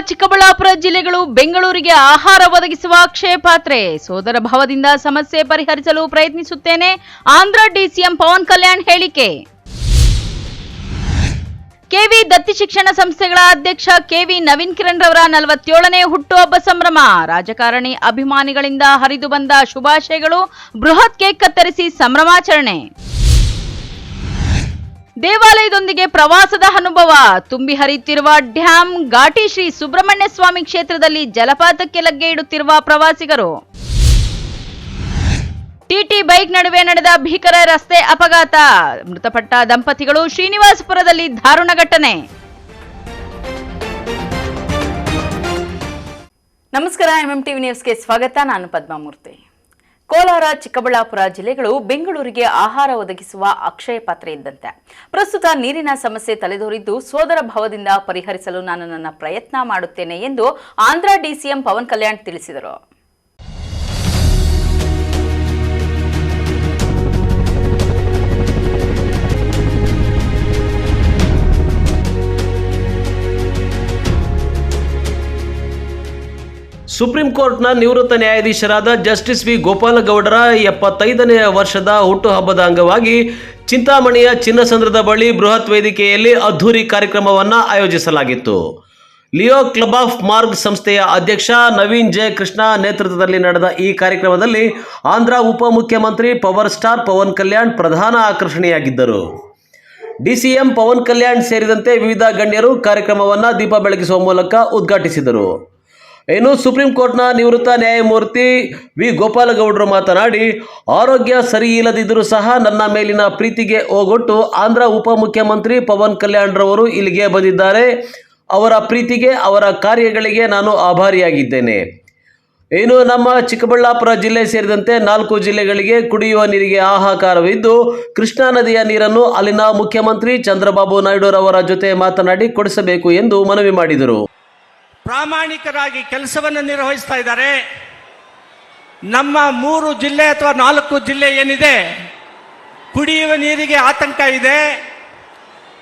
ಚಿಕ್ಕಬಳ್ಳಾಪುರ ಜಿಲ್ಲೆಗಳು ಬೆಂಗಳೂರಿಗೆ ಆಹಾರ ಒದಗಿಸುವ ಅಕ್ಷಯ ಪಾತ್ರೆ. ಸೋದರ ಭಾವದಿಂದ ಸಮಸ್ಯೆ ಪರಿಹರಿಸಲು ಪ್ರಯತ್ನಿಸುತ್ತೇನೆ. ಆಂಧ್ರ ಡಿಸಿಎಂ ಪವನ್ ಕಲ್ಯಾಣ್ ಹೇಳಿಕೆ. ಕೆವಿ ದತ್ತಿ ಶಿಕ್ಷಣ ಸಂಸ್ಥೆಗಳ ಅಧ್ಯಕ್ಷ ಕೆವಿ ನವೀನ್ ಕಿರಣ್ ರವರ 47ನೇ ಹುಟ್ಟುಹಬ್ಬ ಸಂಭ್ರಮ. ರಾಜಕಾರಣಿ ಅಭಿಮಾನಿಗಳಿಂದ ಹರಿದು ಬಂದ ಶುಭಾಶಯಗಳು. ಬೃಹತ್ ಕೇಕ್ ಕತ್ತರಿಸಿ ಸಂಭ್ರಮಾಚರಣೆ. ದೇವಾಲಯದೊಂದಿಗೆ ಪ್ರವಾಸದ ಅನುಭವ. ತುಂಬಿ ಹರಿಯುತ್ತಿರುವ ಡ್ಯಾಂ. ಘಾಟಿ ಶ್ರೀ ಸುಬ್ರಹ್ಮಣ್ಯ ಸ್ವಾಮಿ ಕ್ಷೇತ್ರದಲ್ಲಿ ಜಲಪಾತಕ್ಕೆ ಲಗ್ಗೆ ಇಡುತ್ತಿರುವ ಪ್ರವಾಸಿಗರು. ಟಿಟಿ ಬೈಕ್ ನಡುವೆ ನಡೆದ ಭೀಕರ ರಸ್ತೆ ಅಪಘಾತ. ಮೃತಪಟ್ಟ ದಂಪತಿಗಳು. ಶ್ರೀನಿವಾಸಪುರದಲ್ಲಿ ದಾರುಣ ಘಟನೆ. ನಮಸ್ಕಾರ, ಎಂಎಂಟಿವಿ ನ್ಯೂಸ್ಗೆ ಸ್ವಾಗತ. ನಾನು ಪದ್ಮಾಮೂರ್ತಿ. ಕೋಲಾರ, ಚಿಕ್ಕಬಳ್ಳಾಪುರ ಜಿಲ್ಲೆಗಳು ಬೆಂಗಳೂರಿಗೆ ಆಹಾರ ಒದಗಿಸುವ ಅಕ್ಷಯ ಪಾತ್ರೆ ಇದ್ದಂತೆ. ಪ್ರಸ್ತುತ ನೀರಿನ ಸಮಸ್ಯೆ ತಲೆದೋರಿದ್ದು, ಸೋದರ ಭಾವದಿಂದ ಪರಿಹರಿಸಲು ನಾನು ನನ್ನ ಪ್ರಯತ್ನ ಮಾಡುತ್ತೇನೆ ಎಂದು ಆಂಧ್ರ ಡಿಸಿಎಂ ಪವನ್ ಕಲ್ಯಾಣ್ ತಿಳಿಸಿದರು. ಸುಪ್ರೀಂ ಕೋರ್ಟ್ನ ನಿವೃತ್ತ ನ್ಯಾಯಾಧೀಶರಾದ ಜಸ್ಟಿಸ್ ವಿ ಗೋಪಾಲಗೌಡರ 75ನೇ ವರ್ಷದ ಹುಟ್ಟುಹಬ್ಬದ ಅಂಗವಾಗಿ ಚಿಂತಾಮಣಿಯ ಚಿನ್ನಸಂದ್ರದ ಬಳಿ ಬೃಹತ್ ವೇದಿಕೆಯಲ್ಲಿ ಅದ್ಧೂರಿ ಕಾರ್ಯಕ್ರಮವನ್ನು ಆಯೋಜಿಸಲಾಗಿತ್ತು. ಲಿಯೋ ಕ್ಲಬ್ ಆಫ್ ಮಾರ್ಗ್ ಸಂಸ್ಥೆಯ ಅಧ್ಯಕ್ಷ ನವೀನ್ ಜೆ ಕೃಷ್ಣ ನೇತೃತ್ವದಲ್ಲಿ ನಡೆದ ಈ ಕಾರ್ಯಕ್ರಮದಲ್ಲಿ ಆಂಧ್ರ ಉಪಮುಖ್ಯಮಂತ್ರಿ ಪವರ್ ಸ್ಟಾರ್ ಪವನ್ ಕಲ್ಯಾಣ್ ಪ್ರಧಾನ ಆಕರ್ಷಣೆಯಾಗಿದ್ದರು. ಡಿಸಿಎಂ ಪವನ್ ಕಲ್ಯಾಣ್ ಸೇರಿದಂತೆ ವಿವಿಧ ಗಣ್ಯರು ಕಾರ್ಯಕ್ರಮವನ್ನು ದೀಪ ಬೆಳಗಿಸುವ ಮೂಲಕ ಉದ್ಘಾಟಿಸಿದರು. ಇನ್ನು ಸುಪ್ರೀಂ ಕೋರ್ಟ್ನ ನಿವೃತ್ತ ನ್ಯಾಯಮೂರ್ತಿ ವಿ ಗೋಪಾಲಗೌಡರು ಮಾತನಾಡಿ, ಆರೋಗ್ಯ ಸರಿ ಇಲ್ಲದಿದ್ದರೂ ಸಹ ನನ್ನ ಮೇಲಿನ ಪ್ರೀತಿಗೆ ಓಗೊಟ್ಟು ಆಂಧ್ರ ಉಪಮುಖ್ಯಮಂತ್ರಿ ಪವನ್ ಕಲ್ಯಾಣ್ ರವರು ಇಲ್ಲಿಗೆ ಬಂದಿದ್ದಾರೆ. ಅವರ ಪ್ರೀತಿಗೆ, ಅವರ ಕಾರ್ಯಗಳಿಗೆ ನಾನು ಆಭಾರಿಯಾಗಿದ್ದೇನೆ. ಇನ್ನು ನಮ್ಮ ಚಿಕ್ಕಬಳ್ಳಾಪುರ ಜಿಲ್ಲೆ ಸೇರಿದಂತೆ 4 ಜಿಲ್ಲೆಗಳಿಗೆ ಕುಡಿಯುವ ನೀರಿಗೆ ಹಾಹಾಕಾರವಿದ್ದು, ಕೃಷ್ಣಾ ನದಿಯ ನೀರನ್ನು ಅಲ್ಲಿನ ಮುಖ್ಯಮಂತ್ರಿ ಚಂದ್ರಬಾಬು ನಾಯ್ಡು ರವರ ಜೊತೆ ಮಾತನಾಡಿ ಕೊಡಿಸಬೇಕು ಎಂದು ಮನವಿ ಮಾಡಿದರು. ಪ್ರಾಮಾಣಿಕರಾಗಿ ಕೆಲಸವನ್ನು ನಿರ್ವಹಿಸ್ತಾ ಇದ್ದಾರೆ. ನಮ್ಮ 3 ಜಿಲ್ಲೆ ಅಥವಾ 4 ಜಿಲ್ಲೆ ಏನಿದೆ, ಕುಡಿಯುವ ನೀರಿಗೆ ಆತಂಕ ಇದೆ.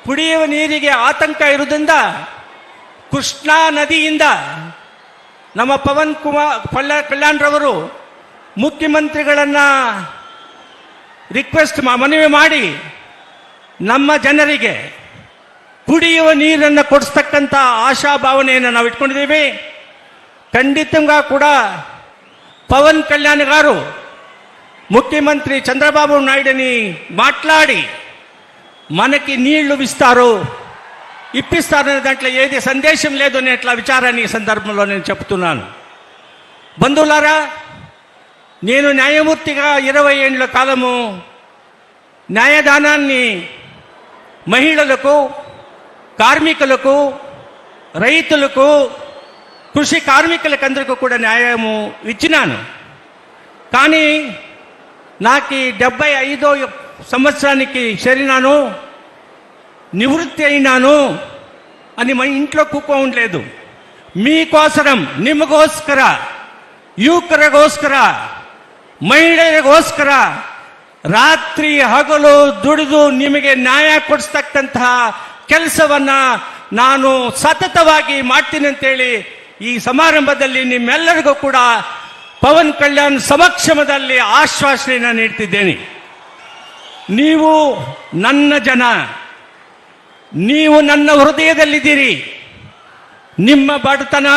ಕುಡಿಯುವ ನೀರಿಗೆ ಆತಂಕ ಇರುವುದರಿಂದ ಕೃಷ್ಣಾ ನದಿಯಿಂದ ನಮ್ಮ ಪವನ್ ಕಲ್ಯಾಣ್ ರವರು ಮುಖ್ಯಮಂತ್ರಿಗಳನ್ನ ಮನವಿ ಮಾಡಿ ನಮ್ಮ ಜನರಿಗೆ ಕುಡಿಯುವ ನೀರನ್ನು ಕೊಡಿಸ್ತಕ್ಕಂಥ ಆಶಾಭಾವನೆಯನ್ನು ನಾವು ಇಟ್ಕೊಂಡಿದ್ದೀವಿ. ಖಂಡಿతంగా ಕೂಡ పవన్ కళ్యాణ్ గారు ముఖ్యమంత్రి చంద్రబాబు నాయుడుని మాట్లాడి మనకి నీళ్లు ఇప్పిస్తారనే దాంట్లో ఏది సందేశం లేదు అనేట్లా విచారాన్ని ఈ సందర్భంలో నేను చెప్తున్నాను. బంధువులారా, నేను న్యాయమూర్తిగా 20 ఏళ్ల కాలము న్యాయదానాన్ని మహిళలకు, కార్మికులకు, రైతులకు, కృషి కార్మికులకందరికీ కూడా న్యాయము ఇచ్చినాను. కానీ నాకు 75వ సంవత్సరానికి చేరినాను, నివృత్తి అయినాను అని మా ఇంట్లో కూకోవట్లేదు. మీకోసరం, ನಿಮಗೋಸ್ಕರ, ಯುವಕರಿಗೋಸ್ಕರ, ಮಹಿಳೆಯರಿಗೋಸ್ಕರ ರಾತ್ರಿ ಹಗಲು ದುಡಿದು ನಿಮಗೆ ನ್ಯಾಯ ಕೊಡಿಸ್ತಕ್ಕಂತಹ ಕೆಲಸವನ್ನ ನಾನು ಸತತವಾಗಿ ಮಾಡ್ತೀನಿ ಅಂತೇಳಿ ಈ ಸಮಾರಂಭದಲ್ಲಿ ನಿಮ್ಮೆಲ್ಲರಿಗೂ ಕೂಡ ಪವನ್ ಕಲ್ಯಾಣ್ ಸಮಕ್ಷಮದಲ್ಲಿ ಆಶ್ವಾಸನೆಯನ್ನು ನೀಡ್ತಿದ್ದೇನೆ. ನೀವು ನನ್ನ ಜನ, ನೀವು ನನ್ನ ಹೃದಯದಲ್ಲಿದ್ದೀರಿ. ನಿಮ್ಮ ಬಡತನ,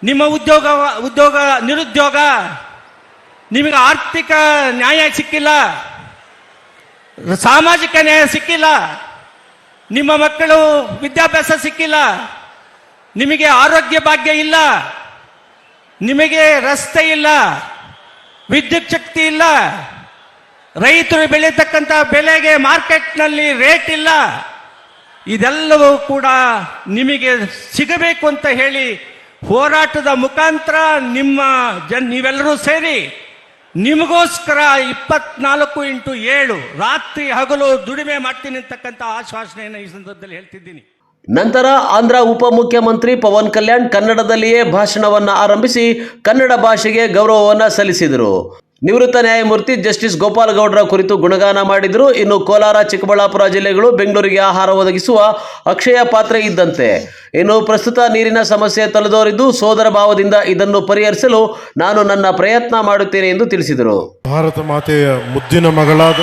ನಿಮ್ಮ ನಿರುದ್ಯೋಗ, ನಿಮಗೆ ಆರ್ಥಿಕ ನ್ಯಾಯ ಸಿಕ್ಕಿಲ್ಲ, ಸಾಮಾಜಿಕ ನ್ಯಾಯ ಸಿಕ್ಕಿಲ್ಲ, ನಿಮ್ಮ ಮಕ್ಕಳು ವಿದ್ಯಾಭ್ಯಾಸ ಸಿಕ್ಕಿಲ್ಲ, ನಿಮಗೆ ಆರೋಗ್ಯ ಭಾಗ್ಯ ಇಲ್ಲ, ನಿಮಗೆ ರಸ್ತೆ ಇಲ್ಲ, ವಿದ್ಯುತ್ ಶಕ್ತಿ ಇಲ್ಲ, ರೈತರು ಬೆಳೀತಕ್ಕಂಥ ಬೆಲೆಗೆ ಮಾರ್ಕೆಟ್ನಲ್ಲಿ ರೇಟ್ ಇಲ್ಲ, ಇದೆಲ್ಲವೂ ಕೂಡ ನಿಮಗೆ ಸಿಗಬೇಕು ಅಂತ ಹೇಳಿ ಹೋರಾಟದ ಮುಖಾಂತರ ನೀವೆಲ್ಲರೂ ಸೇರಿ ನಿಮಗೋಸ್ಕರ 24x7 ರಾತ್ರಿ ಹಗಲು ದುಡಿಮೆ ಮಾಡ್ತೀನಿ ಅಂತಕ್ಕಂಥ ಆಶ್ವಾಸನೆಯನ್ನು ಈ ಸಂದರ್ಭದಲ್ಲಿ ಹೇಳ್ತಿದ್ದೀನಿ. ನಂತರ ಆಂಧ್ರ ಉಪಮುಖ್ಯಮಂತ್ರಿ ಪವನ್ ಕಲ್ಯಾಣ್ ಕನ್ನಡದಲ್ಲಿಯೇ ಭಾಷಣವನ್ನು ಆರಂಭಿಸಿ ಕನ್ನಡ ಭಾಷೆಗೆ ಗೌರವವನ್ನು ಸಲ್ಲಿಸಿದರು. ನಿವೃತ್ತ ನ್ಯಾಯಮೂರ್ತಿ ಜಸ್ಟಿಸ್ ಗೋಪಾಲಗೌಡರ ಕುರಿತು ಗುಣಗಾನ ಮಾಡಿದರು. ಇನ್ನು ಕೋಲಾರ, ಚಿಕ್ಕಬಳ್ಳಾಪುರ ಜಿಲ್ಲೆಗಳು ಬೆಂಗಳೂರಿಗೆ ಆಹಾರ ಒದಗಿಸುವ ಅಕ್ಷಯ ಪಾತ್ರೆ ಇದ್ದಂತೆ. ಇನ್ನು ಪ್ರಸ್ತುತ ನೀರಿನ ಸಮಸ್ಯೆ ತಲೆದೋರಿದ್ದು ಸೋದರ ಭಾವದಿಂದ ಇದನ್ನು ಪರಿಹರಿಸಲು ನಾನು ನನ್ನ ಪ್ರಯತ್ನ ಮಾಡುತ್ತೇನೆ ಎಂದು ತಿಳಿಸಿದರು. ಭಾರತ ಮಾತೆಯ ಮುದ್ದಿನ ಮಗಳಾದ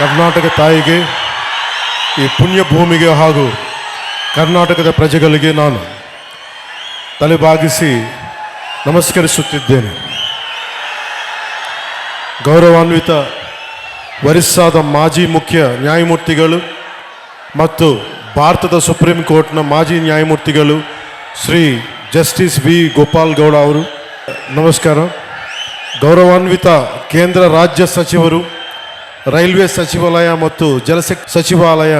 ಕರ್ನಾಟಕ ತಾಯಿಗೆ, ಈ ಪುಣ್ಯ ಭೂಮಿಗೆ ಹಾಗೂ ಕರ್ನಾಟಕದ ಪ್ರಜೆಗಳಿಗೆ ನಾನು ತಲೆಬಾಗಿಸಿ ನಮಸ್ಕರಿಸುತ್ತಿದ್ದೇನೆ. ಗೌರವಾನ್ವಿತ ಒರಿಸ್ಸಾದ ಮಾಜಿ ಮುಖ್ಯ ನ್ಯಾಯಮೂರ್ತಿಗಳು ಮತ್ತು ಭಾರತದ ಸುಪ್ರೀಂ ಕೋರ್ಟ್ನ ಮಾಜಿ ನ್ಯಾಯಮೂರ್ತಿಗಳು ಶ್ರೀ ಜಸ್ಟಿಸ್ ವಿ ಗೋಪಾಲ್ ಗೌಡ ಅವರು, ನಮಸ್ಕಾರ. ಗೌರವಾನ್ವಿತ ಕೇಂದ್ರ ರಾಜ್ಯ ಸಚಿವರು, ರೈಲ್ವೆ ಸಚಿವಾಲಯ ಮತ್ತು ಜಲಶಕ್ತಿ ಸಚಿವಾಲಯ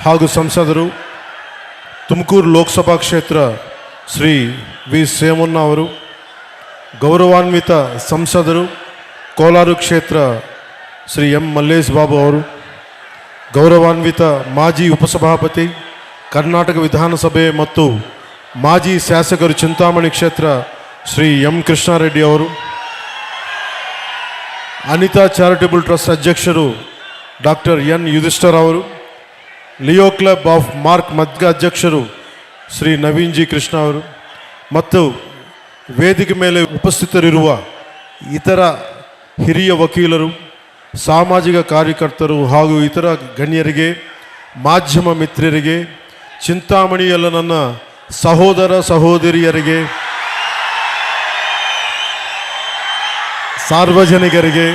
ಹಾಗೂ ಸಂಸದರು, ತುಮಕೂರು ಲೋಕಸಭಾ ಕ್ಷೇತ್ರ ಶ್ರೀ ವಿ ಸೋಮಣ್ಣ ಅವರು, ಗೌರವಾನ್ವಿತ ಸಂಸದರು ಕೋಲಾರ ಕ್ಷೇತ್ರ ಶ್ರೀ ಎಂ ಮಲ್ಲೇಶ್ ಬಾಬು ಅವರು, ಗೌರವಾನ್ವಿತ ಮಾಜಿ ಉಪಸಭಾಪತಿ ಕರ್ನಾಟಕ ವಿಧಾನಸಭೆ ಮತ್ತು ಮಾಜಿ ಶಾಸಕರು ಚಿಂತಾಮಣಿ ಕ್ಷೇತ್ರ ಶ್ರೀ ಎಂ ಕೃಷ್ಣಾರೆಡ್ಡಿ ಅವರು, ಅನಿತಾ ಚಾರಿಟಬಲ್ ಟ್ರಸ್ಟ್ ಅಧ್ಯಕ್ಷರು ಡಾಕ್ಟರ್ ಎನ್ ಯುಧಿಷ್ಠರ್ ಅವರು, ಲಿಯೋ ಕ್ಲಬ್ ಆಫ್ ಮಾರ್ಕ್ ಮದ್ಗ ಅಧ್ಯಕ್ಷರು ಶ್ರೀ ನವೀನ್ ಜಿ ಕೃಷ್ಣ ಅವರು ಮತ್ತು ವೇದಿಕೆ ಮೇಲೆ ಉಪಸ್ಥಿತರಿರುವ ಇತರ ಹಿರಿಯ ವಕೀಲರು, ಸಾಮಾಜಿಕ ಕಾರ್ಯಕರ್ತರು ಹಾಗೂ ಇತರ ಗಣ್ಯರಿಗೆ, ಮಾಧ್ಯಮ ಮಿತ್ರರಿಗೆ, ಚಿಂತಾಮಣಿಯಲ್ಲ ನನ್ನ ಸಹೋದರ ಸಹೋದರಿಯರಿಗೆ, ಸಾರ್ವಜನಿಕರಿಗೆ,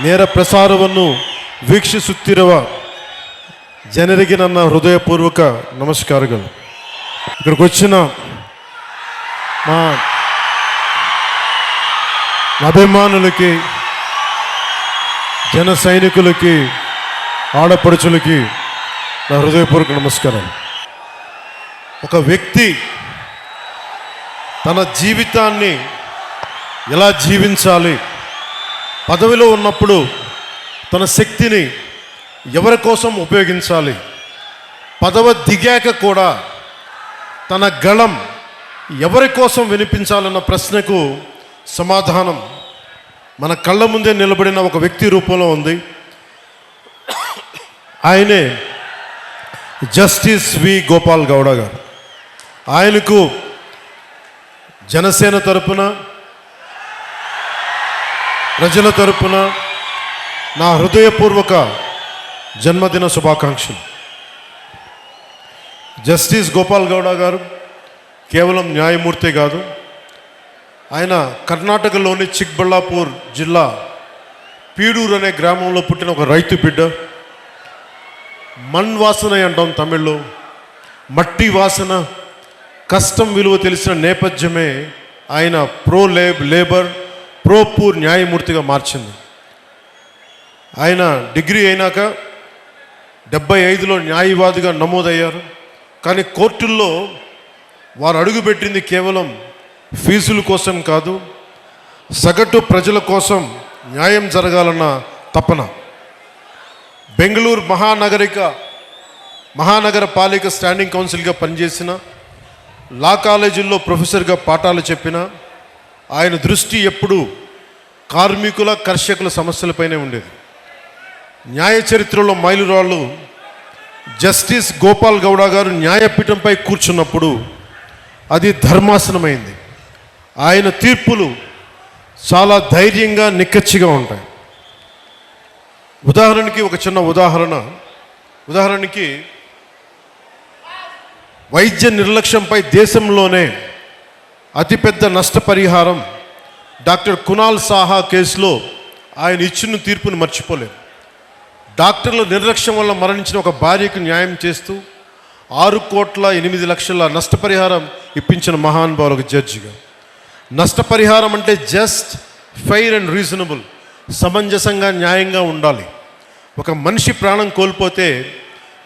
ನೇರ ಪ್ರಸಾರವನ್ನು ವೀಕ್ಷಿಸುತ್ತಿರುವ ಜನರಿಗೆ ನನ್ನ ಹೃದಯಪೂರ್ವಕ ನಮಸ್ಕಾರಗಳು. ఇక్కడికి వచ్చిన మా అభిమానులకి, జన సైనికులకి, ఆడపడుచులకి నా హృదయపూర్వక నమస్కారం. ఒక వ్యక్తి తన జీవితాన్ని ఎలా జీవించాలి, పదవిలో ఉన్నప్పుడు తన శక్తిని ఎవరి కోసం ఉపయోగించాలి, పదవి దిగాక కూడా తన గళం ఎవరి కోసం వినిపించాలన్న ప్రశ్నకు సమాధానం మన కళ్ళ ముందే నిలబడిన ఒక వ్యక్తి రూపంలో ఉంది. ఆయనే జస్టిస్ వి గోపాల్ గౌడ గారు. ఆయనకు జనసేన తరపున, ప్రజల తరపున నా హృదయపూర్వక జన్మదిన శుభాకాంక్షలు. జస్టిస్ గోపాల్ గౌడ గారు కేవలం న్యాయమూర్తి కాదు, ఆయన కర్ణాటకలోని చిక్బళ్ళాపూర్ జిల్లా పీడూరు అనే గ్రామంలో పుట్టిన ఒక రైతు బిడ్డ. మణ్ వాసన అంటాం తమిళ్లో, మట్టి వాసన, కష్టం విలువ తెలిసిన నేపథ్యమే ఆయన లేబర్ ప్రో పూర్ న్యాయమూర్తిగా మార్చింది. ఆయన డిగ్రీ అయినాక 75లో న్యాయవాదిగా నమోదయ్యారు. కానీ కోర్టుల్లో వారు అడుగుపెట్టింది కేవలం ఫీజుల కోసం కాదు, సగటు ప్రజల కోసం న్యాయం జరగాలన్న తపన. బెంగళూరు మహానగర పాలిక స్టాండింగ్ కౌన్సిల్గా పనిచేసిన, లా కాలేజీల్లో ప్రొఫెసర్గా పాఠాలు చెప్పిన ఆయన దృష్టి ఎప్పుడూ కార్మికుల, కర్షకుల సమస్యలపైనే ఉండేది. న్యాయ చరిత్రలో మైలురాళ్ళు జస్టిస్ గోపాల్ గౌడ గారు న్యాయపీఠంపై కూర్చున్నప్పుడు అది ధర్మాసనమైంది. ఆయన తీర్పులు చాలా ధైర్యంగా, నిక్కచ్చిగా ఉంటాయి. ఉదాహరణకి ఒక చిన్న ఉదాహరణకి వైద్య నిర్లక్ష్యంపై దేశంలోనే అతిపెద్ద నష్టపరిహారం డాక్టర్ కునాల్ సాహా కేసులో ఆయన ఇచ్చిన తీర్పును మర్చిపోలేదు. డాక్టర్ల నిర్లక్ష్యం వల్ల మరణించిన ఒక భార్యకు న్యాయం చేస్తూ 6,08,00,000 నష్టపరిహారం ఇప్పించిన మహానుభావులు ఒక జడ్జిగా. నష్టపరిహారం అంటే జస్ట్, ఫెయిర్ అండ్ రీజనబుల్, సమంజసంగా, న్యాయంగా ఉండాలి. ఒక మనిషి ప్రాణం కోల్పోతే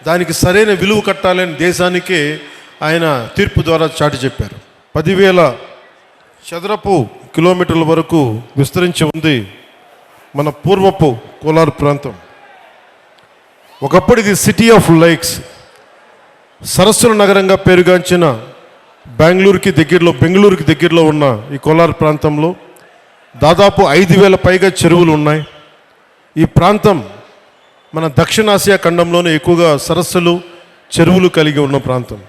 దానికి సరైన విలువ కట్టాలని దేశానికే ఆయన తీర్పు ద్వారా చాటి చెప్పారు. 10,000 చదరపు కిలోమీటర్ల వరకు విస్తరించి ఉంది మన పూర్వపు కోలార్ ప్రాంతం. ఒకప్పుడు ఇది సిటీ ఆఫ్ లేక్స్, సరస్సుల నగరంగా పేరుగాంచిన బెంగళూరుకి దగ్గరలో ఉన్న ఈ కోలార్ ప్రాంతంలో దాదాపు 5,000 పైగా చెరువులు ఉన్నాయి. ఈ ప్రాంతం మన దక్షిణాసియా ఖండంలోనే ఎక్కువగా సరస్సులు, చెరువులు కలిగి ఉన్న ప్రాంతం.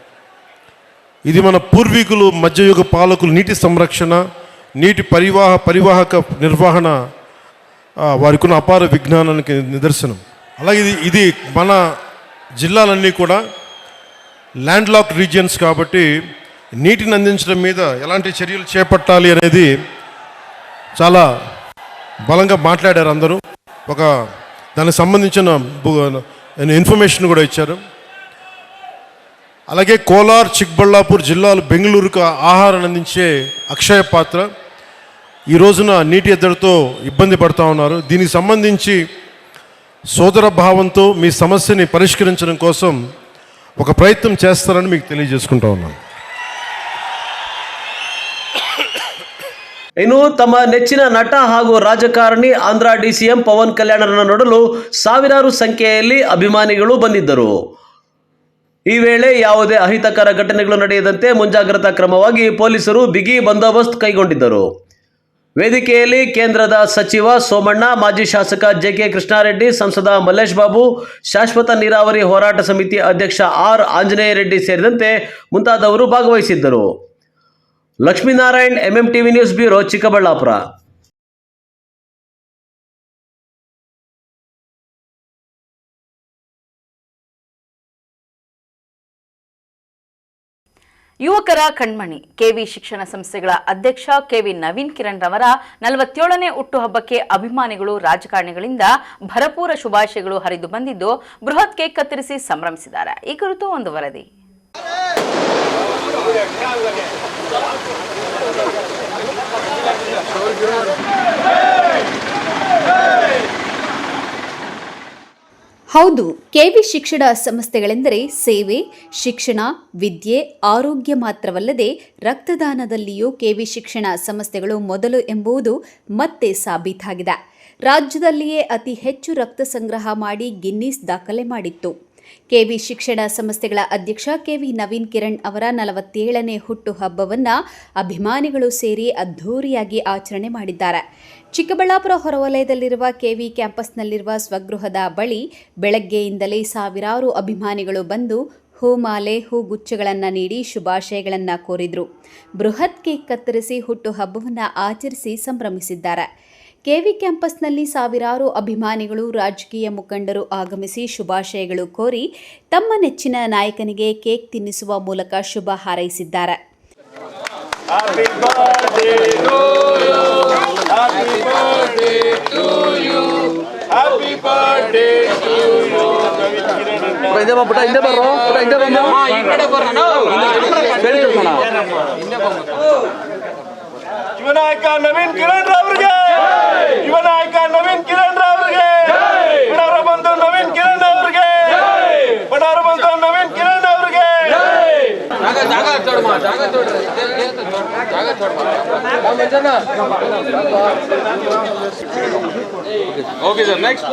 ఇది మన పూర్వీకులు మధ్యయుగ పాలకులు నీటి సంరక్షణ, నీటి పరివాహక నిర్వహణ వారికి ఉన్న అపార విజ్ఞానానికి నిదర్శనం. అలాగే ఇది మన జిల్లాలన్నీ కూడా ల్యాండ్ లాక్ రీజియన్స్ కాబట్టి నీటిని అందించడం మీద ఎలాంటి చర్యలు చేపట్టాలి అనేది చాలా బలంగా మాట్లాడారు అందరూ. దానికి సంబంధించిన ఇన్ఫర్మేషన్ కూడా ఇచ్చారు. అలాగే కోలార్, చిక్బళ్ళాపూర్ జిల్లాలు బెంగళూరుకు ఆహారాన్ని అందించే అక్షయ పాత్ర ఈ రోజున నీటి ఎద్దడితో ఇబ్బంది పడుతూ ఉన్నారు. దీనికి సంబంధించి సోదర భావంతో మీ సమస్యని పరిష్కరించడం కోసం ఒక ప్రయత్నం చేస్తారని మీకు తెలియజేసుకుంటా ఉన్నాను. ಇನ್ನು ತಮ್ಮ ನೆಚ್ಚಿನ ನಟ ಹಾಗೂ ರಾಜಕಾರಣಿ ಆಂಧ್ರ ಡಿಸಿಎಂ ಪವನ್ ಕಲ್ಯಾಣರನ್ನು ನೋಡಲು ಸಾವಿರಾರು ಸಂಖ್ಯೆಯಲ್ಲಿ ಅಭಿಮಾನಿಗಳು ಬಂದಿದ್ದರು. ಈ ವೇಳೆ ಯಾವುದೇ ಅಹಿತಕರ ಘಟನೆಗಳು ನಡೆಯದಂತೆ ಮುಂಜಾಗ್ರತಾ ಕ್ರಮವಾಗಿ ಪೊಲೀಸರು ಬಿಗಿ ಬಂದೋಬಸ್ತ್ ಕೈಗೊಂಡಿದ್ದರು. ವೇದಿಕೆಯಲ್ಲಿ ಕೇಂದ್ರದ ಸಚಿವ ಸೋಮಣ್ಣ, ಮಾಜಿ ಶಾಸಕ ಜೆಕೆ ಕೃಷ್ಣಾರೆಡ್ಡಿ, ಸಂಸದ ಮಲ್ಲೇಶ್ ಬಾಬು, ಶಾಶ್ವತ ನೀರಾವರಿ ಹೋರಾಟ ಸಮಿತಿ ಅಧ್ಯಕ್ಷ ಆರ್ ಆಂಜನೇಯ ರೆಡ್ಡಿ ಸೇರಿದಂತೆ ಮುಂತಾದವರು ಭಾಗವಹಿಸಿದ್ದರು. Lakshminarayan, MMTV news bureau, Chikkaballapur. ಯುವಕರ ಕಣ್ಮಣಿ ಕೆವಿ ಶಿಕ್ಷಣ ಸಂಸ್ಥೆಗಳ ಅಧ್ಯಕ್ಷ ಕೆವಿ ನವೀನ್ ಕಿರಣ್ ರವರ 47ನೇ ಹುಟ್ಟುಹಬ್ಬಕ್ಕೆ ಅಭಿಮಾನಿಗಳು, ರಾಜಕಾರಣಿಗಳಿಂದ ಭರಪೂರ ಶುಭಾಶಯಗಳು ಹರಿದು ಬಂದಿದ್ದು ಬೃಹತ್ ಕೇಕ್ ಕತ್ತರಿಸಿ ಸಂಭ್ರಮಿಸಿದ್ದಾರೆ. ಈ ಕುರಿತು ಒಂದು ವರದಿ. ಹೌದು, ಕೆವಿ ಶಿಕ್ಷಣ ಸಂಸ್ಥೆಗಳೆಂದರೆ ಸೇವೆ, ಶಿಕ್ಷಣ, ವಿದ್ಯೆ, ಆರೋಗ್ಯ ಮಾತ್ರವಲ್ಲದೆ ರಕ್ತದಾನದಲ್ಲಿಯೂ ಕೆವಿ ಶಿಕ್ಷಣ ಸಂಸ್ಥೆಗಳು ಮೊದಲು ಎಂಬುದು ಮತ್ತೆ ಸಾಬೀತಾಗಿದೆ. ರಾಜ್ಯದಲ್ಲಿಯೇ ಅತಿ ಹೆಚ್ಚು ರಕ್ತ ಸಂಗ್ರಹ ಮಾಡಿ ಗಿನ್ನಿಸ್ ದಾಖಲೆ ಮಾಡಿತ್ತು. ಕೆವಿ ಶಿಕ್ಷಣ ಸಂಸ್ಥೆಗಳ ಅಧ್ಯಕ್ಷ ಕೆವಿ ನವೀನ್ ಕಿರಣ್ ಅವರ 47ನೇ ಹುಟ್ಟುಹಬ್ಬವನ್ನು ಅಭಿಮಾನಿಗಳು ಸೇರಿ ಅದ್ಧೂರಿಯಾಗಿ ಆಚರಣೆ ಮಾಡಿದ್ದಾರೆ. ಚಿಕ್ಕಬಳ್ಳಾಪುರ ಹೊರವಲಯದಲ್ಲಿರುವ ಕೆವಿ ಕ್ಯಾಂಪಸ್ನಲ್ಲಿರುವ ಸ್ವಗೃಹದ ಬಳಿ ಬೆಳಗ್ಗೆಯಿಂದಲೇ ಸಾವಿರಾರು ಅಭಿಮಾನಿಗಳು ಬಂದು ಹೂಮಾಲೆ, ಹೂಗುಚ್ಛಗಳನ್ನು ನೀಡಿ ಶುಭಾಶಯಗಳನ್ನು ಕೋರಿದರು. ಬೃಹತ್ ಕೇಕ್ ಕತ್ತರಿಸಿ ಹುಟ್ಟುಹಬ್ಬವನ್ನು ಆಚರಿಸಿ ಸಂಭ್ರಮಿಸಿದ್ದಾರೆ. ಕೆವಿ ಕ್ಯಾಂಪಸ್ನಲ್ಲಿ ಸಾವಿರಾರು ಅಭಿಮಾನಿಗಳು, ರಾಜಕೀಯ ಮುಖಂಡರು ಆಗಮಿಸಿ ಶುಭಾಶಯಗಳು ಕೋರಿ ತಮ್ಮ ನೆಚ್ಚಿನ ನಾಯಕನಿಗೆ ಕೇಕ್ ತಿನ್ನಿಸುವ ಮೂಲಕ ಶುಭ ಹಾರೈಸಿದ್ದಾರೆ. ಯುವನಾಯಕ ನವೀನ್ ಕಿರಣ್ ಅವರಿಗೆ, ಯುವನಾಯಕ ನವೀನ್ ಕಿರಣ್ ಅವರಿಗೆ, ಬಡವರ ಬಂಧು ನವೀನ್ ಕಿರಣ್ ಅವರಿಗೆ, ಬಡವರ ಬಂಧು ನವೀನ್ ಕಿರಣ್ ಅವರಿಗೆ. Okay sir, next.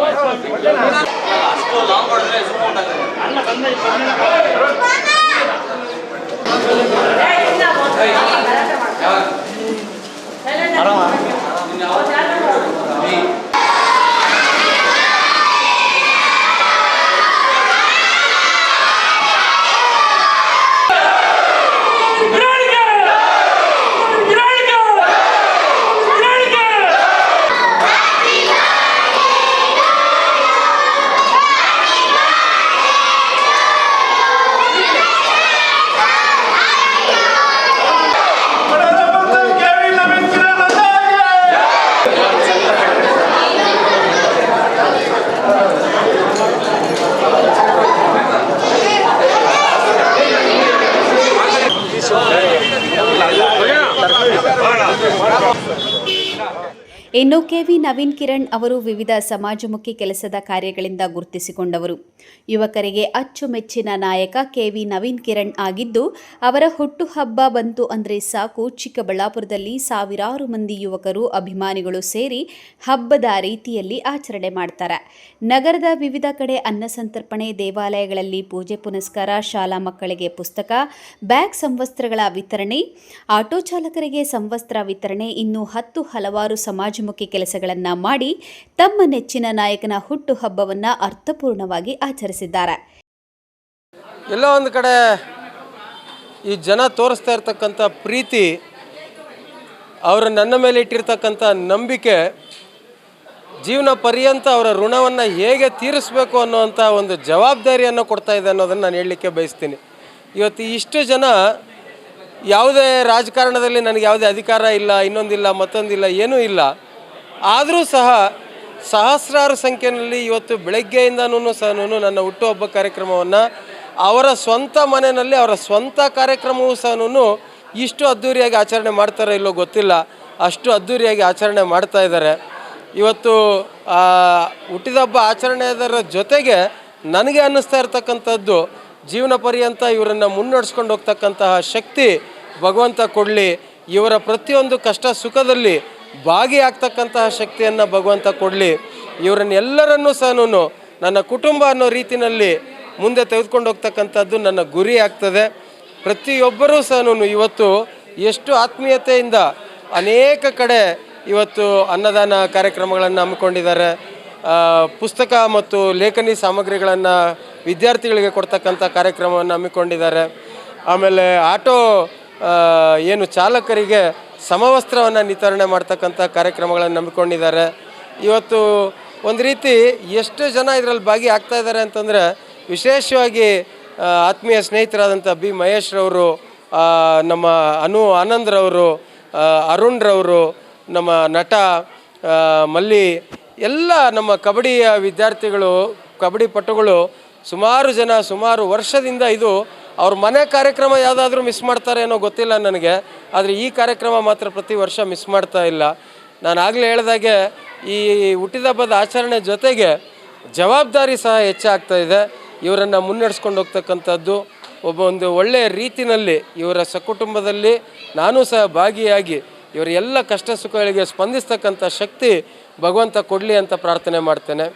ಇನ್ನು ಕೆವಿ ನವೀನ್ ಕಿರಣ್ ಅವರು ವಿವಿಧ ಸಮಾಜಮುಖಿ ಕೆಲಸದ ಕಾರ್ಯಗಳಿಂದ ಗುರುತಿಸಿಕೊಂಡವರು. ಯುವಕರಿಗೆ ಅಚ್ಚುಮೆಚ್ಚಿನ ನಾಯಕ ಕೆವಿ ನವೀನ್ ಕಿರಣ್ ಆಗಿದ್ದು, ಅವರ ಹುಟ್ಟುಹಬ್ಬ ಬಂತು ಅಂದರೆ ಸಾಕು, ಚಿಕ್ಕಬಳ್ಳಾಪುರದಲ್ಲಿ ಸಾವಿರಾರು ಮಂದಿ ಯುವಕರು, ಅಭಿಮಾನಿಗಳು ಸೇರಿ ಹಬ್ಬದ ರೀತಿಯಲ್ಲಿ ಆಚರಣೆ ಮಾಡ್ತಾರೆ. ನಗರದ ವಿವಿಧ ಕಡೆ ಅನ್ನ ಸಂತರ್ಪಣೆ, ದೇವಾಲಯಗಳಲ್ಲಿ ಪೂಜೆ ಪುನಸ್ಕಾರ, ಶಾಲಾ ಮಕ್ಕಳಿಗೆ ಪುಸ್ತಕ, ಬ್ಯಾಗ್, ಸಂವಸ್ತ್ರಗಳ ವಿತರಣೆ, ಆಟೋ ಚಾಲಕರಿಗೆ ಸಂವಸ್ತ್ರ ವಿತರಣೆ, ಇನ್ನೂ ಹಲವಾರು ಸಮಾಜಮುಖಿ ಕೆಲಸಗಳನ್ನು ಮಾಡಿ ತಮ್ಮ ನೆಚ್ಚಿನ ನಾಯಕನ ಹುಟ್ಟುಹಬ್ಬವನ್ನು ಅರ್ಥಪೂರ್ಣವಾಗಿ ಆಚರಿಸಿದ್ದಾರೆ. ಎಲ್ಲೋ ಒಂದು ಕಡೆ ಈ ಜನ ತೋರಿಸ್ತಾ ಇರ್ತಕ್ಕಂಥ ಪ್ರೀತಿ, ಅವರು ನನ್ನ ಮೇಲೆ ಇಟ್ಟಿರ್ತಕ್ಕಂಥ ನಂಬಿಕೆ, ಜೀವನ ಪರ್ಯಂತ ಅವರ ಋಣವನ್ನು ಹೇಗೆ ತೀರಿಸಬೇಕು ಅನ್ನೋವಂಥ ಒಂದು ಜವಾಬ್ದಾರಿಯನ್ನು ಕೊಡ್ತಾ ಇದೆ ಅನ್ನೋದನ್ನು ನಾನು ಹೇಳಲಿಕ್ಕೆ ಬಯಸ್ತೀನಿ. ಇವತ್ತು ಇಷ್ಟು ಜನ, ಯಾವುದೇ ರಾಜಕಾರಣದಲ್ಲಿ ನನಗೆ ಯಾವುದೇ ಅಧಿಕಾರ ಇಲ್ಲ, ಇನ್ನೊಂದಿಲ್ಲ, ಮತ್ತೊಂದಿಲ್ಲ, ಏನೂ ಇಲ್ಲ, ಆದರೂ ಸಹ ಸಹಸ್ರಾರು ಸಂಖ್ಯೆಯಲ್ಲಿ ಇವತ್ತು ಬೆಳಗ್ಗೆಯಿಂದನೂ ಸಹ ನನ್ನ ಹುಟ್ಟುಹಬ್ಬ ಕಾರ್ಯಕ್ರಮವನ್ನು ಅವರ ಸ್ವಂತ ಮನೆಯಲ್ಲಿ, ಅವರ ಸ್ವಂತ ಕಾರ್ಯಕ್ರಮವೂ ಸಹ ಇಷ್ಟು ಅದ್ಧೂರಿಯಾಗಿ ಆಚರಣೆ ಮಾಡ್ತಾರೋ ಇಲ್ಲೋ ಗೊತ್ತಿಲ್ಲ, ಅಷ್ಟು ಅದ್ಧೂರಿಯಾಗಿ ಆಚರಣೆ ಮಾಡ್ತಾ ಇದ್ದಾರೆ. ಇವತ್ತು ಹುಟ್ಟಿದ ಹಬ್ಬ ಆಚರಣೆಯದರ ಜೊತೆಗೆ ನನಗೆ ಅನ್ನಿಸ್ತಾ ಇರ್ತಕ್ಕಂಥದ್ದು, ಜೀವನ ಪರ್ಯಂತ ಇವರನ್ನು ಮುನ್ನಡೆಸ್ಕೊಂಡು ಹೋಗ್ತಕ್ಕಂತಹ ಶಕ್ತಿ ಭಗವಂತ ಕೊಡಲಿ, ಇವರ ಪ್ರತಿಯೊಂದು ಕಷ್ಟ ಸುಖದಲ್ಲಿ ಭಾಗಿಯಾಗ್ತಕ್ಕಂತಹ ಶಕ್ತಿಯನ್ನು ಭಗವಂತ ಕೊಡಲಿ, ಇವರನ್ನೆಲ್ಲರನ್ನೂ ಸಹ ನನ್ನ ಕುಟುಂಬ ಅನ್ನೋ ರೀತಿಯಲ್ಲಿ ಮುಂದೆ ತೆಗೆದುಕೊಂಡು ಹೋಗ್ತಕ್ಕಂಥದ್ದು ನನ್ನ ಗುರಿ ಆಗ್ತದೆ. ಪ್ರತಿಯೊಬ್ಬರೂ ಸಹ ಇವತ್ತು ಎಷ್ಟು ಆತ್ಮೀಯತೆಯಿಂದ ಅನೇಕ ಕಡೆ ಇವತ್ತು ಅನ್ನದಾನ ಕಾರ್ಯಕ್ರಮಗಳನ್ನು ಹಮ್ಮಿಕೊಂಡಿದ್ದಾರೆ. ಪುಸ್ತಕ ಮತ್ತು ಲೇಖನಿ ಸಾಮಗ್ರಿಗಳನ್ನು ವಿದ್ಯಾರ್ಥಿಗಳಿಗೆ ಕೊಡ್ತಕ್ಕಂಥ ಕಾರ್ಯಕ್ರಮವನ್ನು ಹಮ್ಮಿಕೊಂಡಿದ್ದಾರೆ. ಆಮೇಲೆ ಆಟೋ ಏನು ಚಾಲಕರಿಗೆ ಸಮವಸ್ತ್ರವನ್ನು ವಿತರಣೆ ಮಾಡ್ತಕ್ಕಂಥ ಕಾರ್ಯಕ್ರಮಗಳನ್ನು ಹಮ್ಮಿಕೊಂಡಿದ್ದಾರೆ. ಇವತ್ತು ಒಂದು ರೀತಿ ಎಷ್ಟು ಜನ ಇದರಲ್ಲಿ ಭಾಗಿಯಾಗ್ತಾ ಇದ್ದಾರೆ ಅಂತಂದರೆ, ವಿಶೇಷವಾಗಿ ಆತ್ಮೀಯ ಸ್ನೇಹಿತರಾದಂಥ ಬಿ ಮಹೇಶ್ರವರು, ನಮ್ಮ ಆನಂದ್ರವರು, ಅರುಣ್ರವರು, ನಮ್ಮ ನಟ ಮಲ್ಲಿ, ಎಲ್ಲ ನಮ್ಮ ಕಬಡ್ಡಿಯ ವಿದ್ಯಾರ್ಥಿಗಳು, ಕಬಡ್ಡಿ ಪಟುಗಳು ಸುಮಾರು ವರ್ಷದಿಂದ ಇದು ಅವ್ರ ಮನೆ ಕಾರ್ಯಕ್ರಮ ಯಾವುದಾದ್ರೂ ಮಿಸ್ ಮಾಡ್ತಾರೆ ಏನೋ ಗೊತ್ತಿಲ್ಲ ನನಗೆ, ಆದರೆ ಈ ಕಾರ್ಯಕ್ರಮ ಮಾತ್ರ ಪ್ರತಿ ವರ್ಷ ಮಿಸ್ ಮಾಡ್ತಾ ಇಲ್ಲ. ನಾನು ಆಗಲೇ ಹೇಳಿದಾಗೆ ಈ ಹುಟ್ಟಿದ ಹಬ್ಬದ ಆಚರಣೆ ಜೊತೆಗೆ ಜವಾಬ್ದಾರಿ ಸಹ ಹೆಚ್ಚಾಗ್ತಾ ಇದೆ. ಇವರನ್ನು ಮುನ್ನಡೆಸ್ಕೊಂಡು ಹೋಗ್ತಕ್ಕಂಥದ್ದು ಒಂದು ಒಳ್ಳೆಯ ರೀತಿಯಲ್ಲಿ ಇವರ ಸಕುಟುಂಬದಲ್ಲಿ ನಾನು ಸಹ ಭಾಗಿಯಾಗಿ ಇವರ ಎಲ್ಲ ಕಷ್ಟ ಸುಖಗಳಿಗೆ ಸ್ಪಂದಿಸ್ತಕ್ಕಂಥ ಶಕ್ತಿ ಭಗವಂತ ಕೊಡಲಿ ಅಂತ ಪ್ರಾರ್ಥನೆ ಮಾಡ್ತೇನೆ.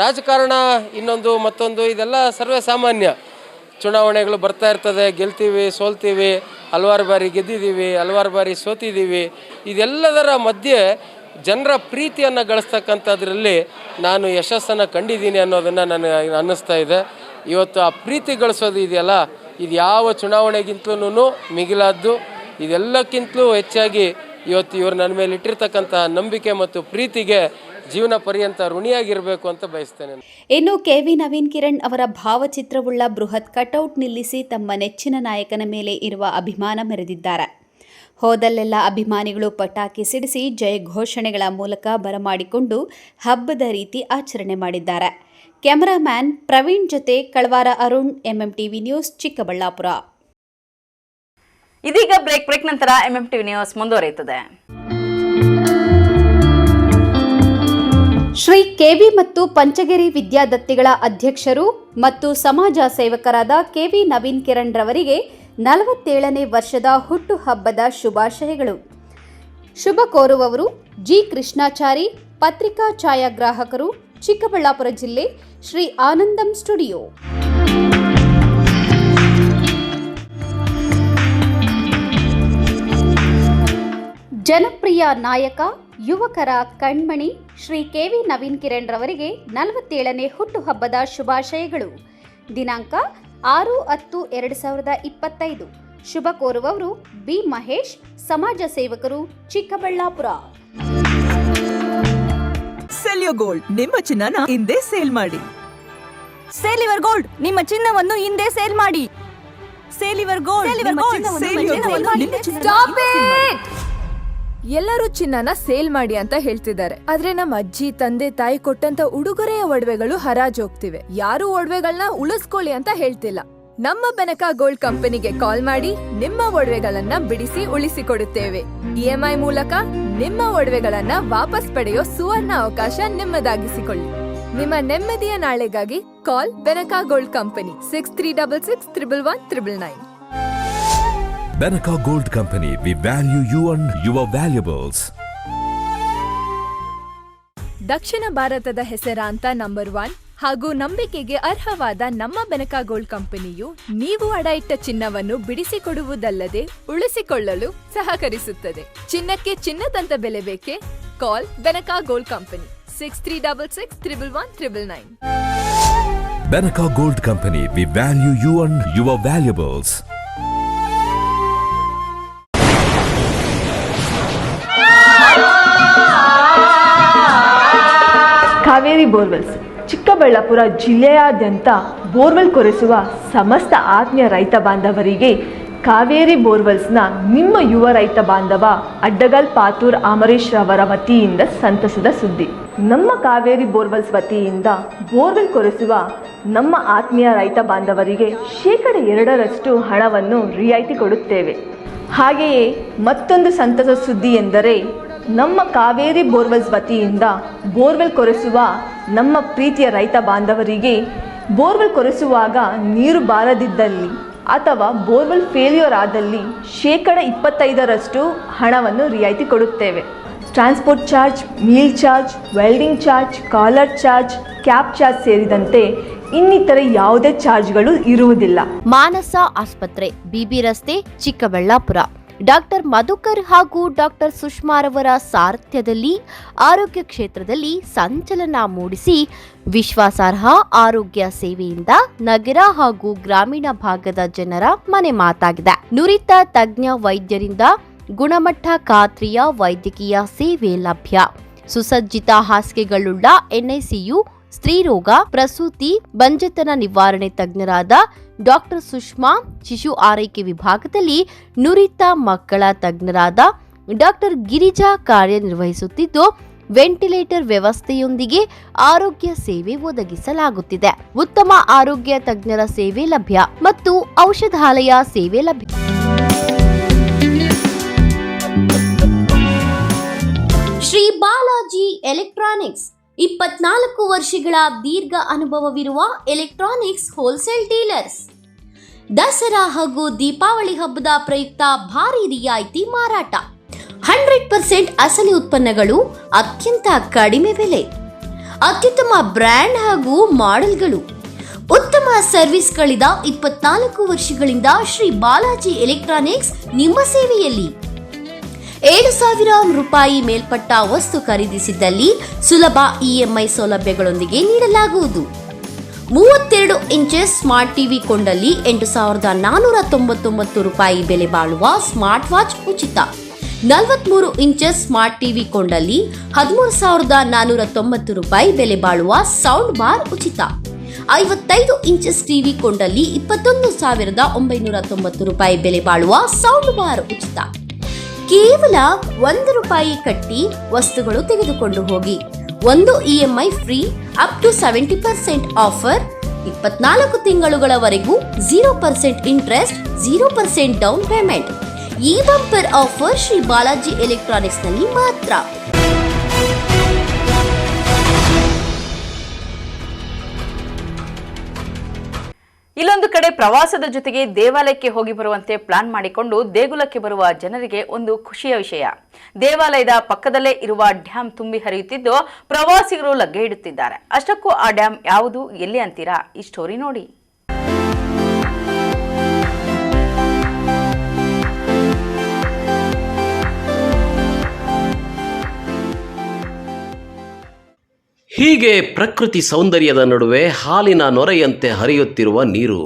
ರಾಜಕಾರಣ ಇನ್ನೊಂದು ಮತ್ತೊಂದು ಇದೆಲ್ಲ ಸರ್ವೇ ಸಾಮಾನ್ಯ. ಚುನಾವಣೆಗಳು ಬರ್ತಾ ಇರ್ತದೆ, ಗೆಲ್ತೀವಿ, ಸೋಲ್ತೀವಿ, ಹಲವಾರು ಬಾರಿ ಗೆದ್ದಿದ್ದೀವಿ, ಹಲವಾರು ಬಾರಿ ಸೋತಿದ್ದೀವಿ. ಇದೆಲ್ಲದರ ಮಧ್ಯೆ ಜನರ ಪ್ರೀತಿಯನ್ನು ಗಳಿಸ್ತಕ್ಕಂಥದ್ರಲ್ಲಿ ನಾನು ಯಶಸ್ಸನ್ನು ಕಂಡಿದ್ದೀನಿ ಅನ್ನೋದನ್ನು ನನಗೆ ಅನ್ನಿಸ್ತಾ ಇದೆ. ಇವತ್ತು ಆ ಪ್ರೀತಿ ಗಳಿಸೋದು ಇದೆಯಲ್ಲ, ಇದು ಯಾವ ಚುನಾವಣೆಗಿಂತಲೂ ಮಿಗಿಲಾದ್ದು. ಇದೆಲ್ಲಕ್ಕಿಂತಲೂ ಹೆಚ್ಚಾಗಿ ಇವತ್ತು ಇವರು ನನ್ನ ಮೇಲೆ ಇಟ್ಟಿರ್ತಕ್ಕಂಥ ನಂಬಿಕೆ ಮತ್ತು ಪ್ರೀತಿಗೆ ಜೀವನ ಪರ್ಯಂತ ಋಣಿಯಾಗಿರಬೇಕು ಅಂತ ಬಯಸ್ತೇನೆ. ಇನ್ನು ಕೆವಿ ನವೀನ್ ಕಿರಣ್ ಅವರ ಭಾವಚಿತ್ರವುಳ್ಳ ಬೃಹತ್ ಕಟೌಟ್ ನಿಲ್ಲಿಸಿ ತಮ್ಮ ನೆಚ್ಚಿನ ನಾಯಕನ ಮೇಲೆ ಇರುವ ಅಭಿಮಾನ ಮೆರೆದಿದ್ದಾರೆ. ಹೋದಲ್ಲೆಲ್ಲ ಅಭಿಮಾನಿಗಳು ಪಟಾಕಿ ಸಿಡಿಸಿ ಜಯ ಘೋಷಣೆಗಳ ಮೂಲಕ ಬರಮಾಡಿಕೊಂಡು ಹಬ್ಬದ ರೀತಿ ಆಚರಣೆ ಮಾಡಿದ್ದಾರೆ. ಕ್ಯಾಮರಾಮ್ಯಾನ್ ಪ್ರವೀಣ್ ಜೊತೆ ಕಳವಾರ ಅರುಣ್, ಎಂಎಂಟಿವಿ ನ್ಯೂಸ್, ಚಿಕ್ಕಬಳ್ಳಾಪುರ. ಇದೀಗ ಬ್ರೇಕ್ ನಂತರ ಎಂಎಂಟಿವಿ ನ್ಯೂಸ್ ಮುಂದುವರಿಯುತ್ತದೆ. ಶ್ರೀ ಕೆವಿ ಮತ್ತು ಪಂಚಗಿರಿ ವಿದ್ಯಾದತ್ತಿಗಳ ಅಧ್ಯಕ್ಷರು ಮತ್ತು ಸಮಾಜ ಸೇವಕರಾದ ಕೆವಿ ನವೀನ್ ಕಿರಣ್ ರವರಿಗೆ 47ನೇ ವರ್ಷದ ಹುಟ್ಟುಹಬ್ಬದ ಶುಭಾಶಯಗಳು. ಶುಭ ಕೋರುವವರು ಜಿ ಕೃಷ್ಣಾಚಾರಿ, ಪತ್ರಿಕಾ ಛಾಯಾಗ್ರಾಹಕರು, ಚಿಕ್ಕಬಳ್ಳಾಪುರ ಜಿಲ್ಲೆ, ಶ್ರೀ ಆನಂದಂ ಸ್ಟುಡಿಯೋ. ಜನಪ್ರಿಯ ನಾಯಕ, ಯುವಕರ ಕಣ್ಮಣಿ ಶ್ರೀ ಕೆವಿ ನವೀನ್ ಕಿರಣ್ ರವರಿಗೆ 47ನೇ ಹುಟ್ಟುಹಬ್ಬದ ಶುಭಾಶಯಗಳು. ದಿನಾಂಕ 6/10/2025. ಶುಭ ಕೋರುವವರು ಬಿ ಮಹೇಶ್, ಸಮಾಜ ಸೇವಕರು, ಚಿಕ್ಕಬಳ್ಳಾಪುರ. ಸೆಲ್ ಯುವರ್ ಗೋಲ್ಡ್, ನಿಮ್ಮ ಚಿನ್ನನ ಹಿಂದೆ ಸೇಲ್ ಮಾಡಿ. ಸೇಲ್ ಯುವರ್ ಗೋಲ್ಡ್, ನಿಮ್ಮ ಚಿನ್ನವನ್ನು ಹಿಂದೆ ಸೇಲ್ ಮಾಡಿ. Sale your gold, stop it! ಎಲ್ಲರೂ ಚಿನ್ನನ ಸೇಲ್ ಮಾಡಿ ಅಂತ ಹೇಳ್ತಿದ್ದಾರೆ, ಆದ್ರೆ ನಮ್ಮ ಅಜ್ಜಿ, ತಂದೆ, ತಾಯಿ ಕೊಟ್ಟಂತ ಉಡುಗೊರೆಯ ಒಡವೆಗಳು ಹರಾಜು ಹೋಗ್ತಿವೆ. ಯಾರು ಒಡವೆಗಳನ್ನ ಉಳಿಸ್ಕೊಳ್ಳಿ ಅಂತ ಹೇಳ್ತಿಲ್ಲ. ನಮ್ಮ ಬೆನಕ ಗೋಲ್ಡ್ ಕಂಪನಿಗೆ ಕಾಲ್ ಮಾಡಿ ನಿಮ್ಮ ಒಡವೆಗಳನ್ನ ಬಿಡಿಸಿ ಉಳಿಸಿಕೊಡುತ್ತೇವೆ. EMI ಮೂಲಕ ನಿಮ್ಮ ಒಡವೆಗಳನ್ನ ವಾಪಸ್ ಪಡೆಯೋ ಸುವರ್ಣ ಅವಕಾಶ ನಿಮ್ಮದಾಗಿಸಿಕೊಳ್ಳಿ. ನಿಮ್ಮ ನೆಮ್ಮದಿಯ ನಾಳೆಗಾಗಿ ಕಾಲ್ Benaka gold company 6366 111 999. Benaka Gold Company, we value you and your valuables. ದಕ್ಷಿಣ ಭಾರತದ ಹೆಸರಾಂತ ನಂಬರ್ 1 ಹಾಗೂ ನಂಬಿಕೆಗೆ ಅರ್ಹವಾದ ನಮ್ಮ ಬೆನಕ ಗೋಲ್ಡ್ ಕಂಪನಿಯು ನೀವು ಅಡ ಇಟ್ಟ ಚಿನ್ನವನ್ನು ಬಿಡಿಸಿಕೊಡುವುದಲ್ಲದೆ ಉಳಿಸಿಕೊಳ್ಳಲು ಸಹಕರಿಸುತ್ತದೆ. ಚಿನ್ನಕ್ಕೆ ಚಿನ್ನದಂತ ಬೆಲೆ ಬೇಕೆ? ಕಾಲ್ Benaka gold company 6366 111 999. Benaka Gold Company, we value you and your valuables. Kaveri borewells Chikkaballapur ಜಿಲ್ಲೆಯಾದ್ಯಂತ ಬೋರ್ವೆಲ್ ಕೊರೆಸುವ ಸಮಸ್ತ ಆತ್ಮೀಯ ರೈತ ಬಾಂಧವರಿಗೆ ಕಾವೇರಿ ಬೋರ್ವೆಲ್ಸ್ನ ನಿಮ್ಮ ಯುವ ರೈತ ಬಾಂಧವ ಅಡ್ಡಗಲ್ ಪಾತೂರ್ ಅಮರೇಶ್ ರವರ ವತಿಯಿಂದ ಸಂತಸದ ಸುದ್ದಿ. ನಮ್ಮ ಕಾವೇರಿ ಬೋರ್ವೆಲ್ಸ್ ವತಿಯಿಂದ ಬೋರ್ವೆಲ್ ಕೊರೆಸುವ ನಮ್ಮ ಆತ್ಮೀಯ ರೈತ ಬಾಂಧವರಿಗೆ 2% ಹಣವನ್ನು ರಿಯಾಯಿತಿ ಕೊಡುತ್ತೇವೆ. ಹಾಗೆಯೇ ಮತ್ತೊಂದು ಸಂತಸ ಸುದ್ದಿ ಎಂದರೆ ನಮ್ಮ ಕಾವೇರಿ ಬೋರ್ವೆಲ್ಸ್ ವತಿಯಿಂದ ಬೋರ್ವೆಲ್ ಕೊರೆಸುವ ನಮ್ಮ ಪ್ರೀತಿಯ ರೈತ ಬಾಂಧವರಿಗೆ ಬೋರ್ವೆಲ್ ಕೊರೆಸುವಾಗ ನೀರು ಬಾರದಿದ್ದಲ್ಲಿ ಅಥವಾ ಬೋರ್ವೆಲ್ ಫೇಲ್ಯೂರ್ ಆದಲ್ಲಿ 25% ಹಣವನ್ನು ರಿಯಾಯಿತಿ ಕೊಡುತ್ತೇವೆ. Transport charge, meal charge, welding charge, collar charge, cab charge ಸೇರಿದಂತೆ ಇನ್ನಿತರೆ ಯಾವುದೇ ಚಾರ್ಜ್ಗಳು ಇರುವುದಿಲ್ಲ. ಮಾನಸ ಆಸ್ಪತ್ರೆ, ಬಿಬಿ ರಸ್ತೆ, ಚಿಕ್ಕಬಳ್ಳಾಪುರ. ಡಾಕ್ಟರ್ ಮಧುಕರ್ ಹಾಗೂ ಡಾಕ್ಟರ್ ಸುಷ್ಮಾರವರ ಸಾರಥ್ಯದಲ್ಲಿ ಆರೋಗ್ಯ ಕ್ಷೇತ್ರದಲ್ಲಿ ಸಂಚಲನ ಮೂಡಿಸಿ ವಿಶ್ವಾಸಾರ್ಹ ಆರೋಗ್ಯ ಸೇವೆಯಿಂದ ನಗರ ಹಾಗೂ ಗ್ರಾಮೀಣ ಭಾಗದ ಜನರ ಮನೆ ಮಾತಾಗಿದೆ. ನುರಿತ ತಜ್ಞ ವೈದ್ಯರಿಂದ ಗುಣಮಟ್ಟ ಖಾತ್ರಿಯ ವೈದ್ಯಕೀಯ ಸೇವೆ ಲಭ್ಯ. ಸುಸಜ್ಜಿತ ಹಾಸಿಗೆಗಳುಳ್ಳ ಎನ್ಐಸಿಯು, ಸ್ತ್ರೀರೋಗ, ಪ್ರಸೂತಿ, ಬಂಜೆತನ ನಿವಾರಣೆ ತಜ್ಞರಾದ ಡಾಕ್ಟರ್ ಸುಷ್ಮಾ, ಶಿಶು ಆರೈಕೆ ವಿಭಾಗದಲ್ಲಿ ನುರಿತ ಮಕ್ಕಳ ತಜ್ಞರಾದ ಡಾಕ್ಟರ್ ಗಿರಿಜಾ ಕಾರ್ಯನಿರ್ವಹಿಸುತ್ತಿದ್ದು, ವೆಂಟಿಲೇಟರ್ ವ್ಯವಸ್ಥೆಯೊಂದಿಗೆ ಆರೋಗ್ಯ ಸೇವೆ ಒದಗಿಸಲಾಗುತ್ತಿದೆ. ಉತ್ತಮ ಆರೋಗ್ಯ ತಜ್ಞರ ಸೇವೆ ಲಭ್ಯ ಮತ್ತು ಔಷಧಾಲಯ ಸೇವೆ ಲಭ್ಯ. ಶ್ರೀ ಬಾಲಾಜಿ ಎಲೆಕ್ಟ್ರಾನಿಕ್ಸ್ 24 ವರ್ಷಗಳ ದೀರ್ಘ ಅನುಭವವಿರುವ ಎಲೆಕ್ಟ್ರಾನಿಕ್ಸ್ ಹೋಲ್ಸೇಲ್ ಡೀಲರ್ಸ್. ದಸರಾ ಹಾಗೂ ದೀಪಾವಳಿ ಹಬ್ಬದ ಪ್ರಯುಕ್ತ ಭಾರಿ ರಿಯಾಯಿತಿ ಮಾರಾಟ. 100% ಅಸಲಿ ಉತ್ಪನ್ನಗಳು, ಅತ್ಯಂತ ಕಡಿಮೆ ಬೆಲೆ, ಅತ್ಯುತ್ತಮ ಬ್ರ್ಯಾಂಡ್ ಹಾಗೂ ಮಾಡೆಲ್ಗಳು, ಉತ್ತಮ ಸರ್ವಿಸ್ಗಳಿದ 24 ವರ್ಷಗಳಿಂದ ಶ್ರೀ ಬಾಲಾಜಿ ಎಲೆಕ್ಟ್ರಾನಿಕ್ಸ್ ನಿಮ್ಮ ಸೇವೆಯಲ್ಲಿ. 7,000 ರೂಪಾಯಿ ಮೇಲ್ಪಟ್ಟ ವಸ್ತು ಖರೀದಿಸಿದ್ದಲ್ಲಿ ಸುಲಭ ಇಎಂಐ ಸೌಲಭ್ಯಗಳೊಂದಿಗೆ ನೀಡಲಾಗುವುದು. 32 ಇಂಚಸ್ ಸ್ಮಾರ್ಟ್ ಟಿವಿ ಕೊಂಡಲ್ಲಿ 8,499 ರೂಪಾಯಿ ಬೆಲೆ ಬಾಳುವ ಸ್ಮಾರ್ಟ್ ವಾಚ್ ಉಚಿತ. 43 ಇಂಚಸ್ ಸ್ಮಾರ್ಟ್ ಟಿವಿ ಕೊಂಡಲ್ಲಿ 13,490 ರೂಪಾಯಿ ಬೆಲೆ ಬಾಳುವ ಸೌಂಡ್ ಬಾರ್ ಉಚಿತ. 55 ಇಂಚಸ್ ಟಿವಿ ಕೊಂಡಲ್ಲಿ 21,990 ರೂಪಾಯಿ ಬೆಲೆ ಬಾಳುವ ಸೌಂಡ್ ಬಾರ್ ಉಚಿತ. ಕೇವಲ 1 ರೂಪಾಯಿ ಕಟ್ಟಿ ವಸ್ತುಗಳು ತೆಗೆದುಕೊಂಡು ಹೋಗಿ. 1 EMI free up to 70% offer. 24 ತಿಂಗಳುಗಳವರೆಗೂ 0% ಇಂಟ್ರೆಸ್ಟ್, 0% ಡೌನ್ ಪೇಮೆಂಟ್. ಈ bumper offer Shri Balaji electronics ನಲ್ಲಿ ಮಾತ್ರ. ಇಲ್ಲೊಂದು ಕಡೆ ಪ್ರವಾಸದ ಜೊತೆಗೆ ದೇವಾಲಯಕ್ಕೆ ಹೋಗಿ ಬರುವಂತೆ ಪ್ಲಾನ್ ಮಾಡಿಕೊಂಡು ದೇಗುಲಕ್ಕೆ ಬರುವ ಜನರಿಗೆ ಒಂದು ಖುಷಿಯ ವಿಷಯ. ದೇವಾಲಯದ ಪಕ್ಕದಲ್ಲೇ ಇರುವ ಡ್ಯಾಂ ತುಂಬಿ ಹರಿಯುತ್ತಿದ್ದು ಪ್ರವಾಸಿಗರು ಲಗ್ಗೆ ಇಡುತ್ತಿದ್ದಾರೆ. ಅಷ್ಟಕ್ಕೂ ಆ ಡ್ಯಾಂ ಯಾವುದು, ಎಲ್ಲಿ ಅಂತೀರಾ? ಈ ಸ್ಟೋರಿ ನೋಡಿ. ಹೀಗೆ ಪ್ರಕೃತಿ ಸೌಂದರ್ಯದ ನಡುವೆ ಹಾಲಿನ ನೊರೆಯಂತೆ ಹರಿಯುತ್ತಿರುವ ನೀರು,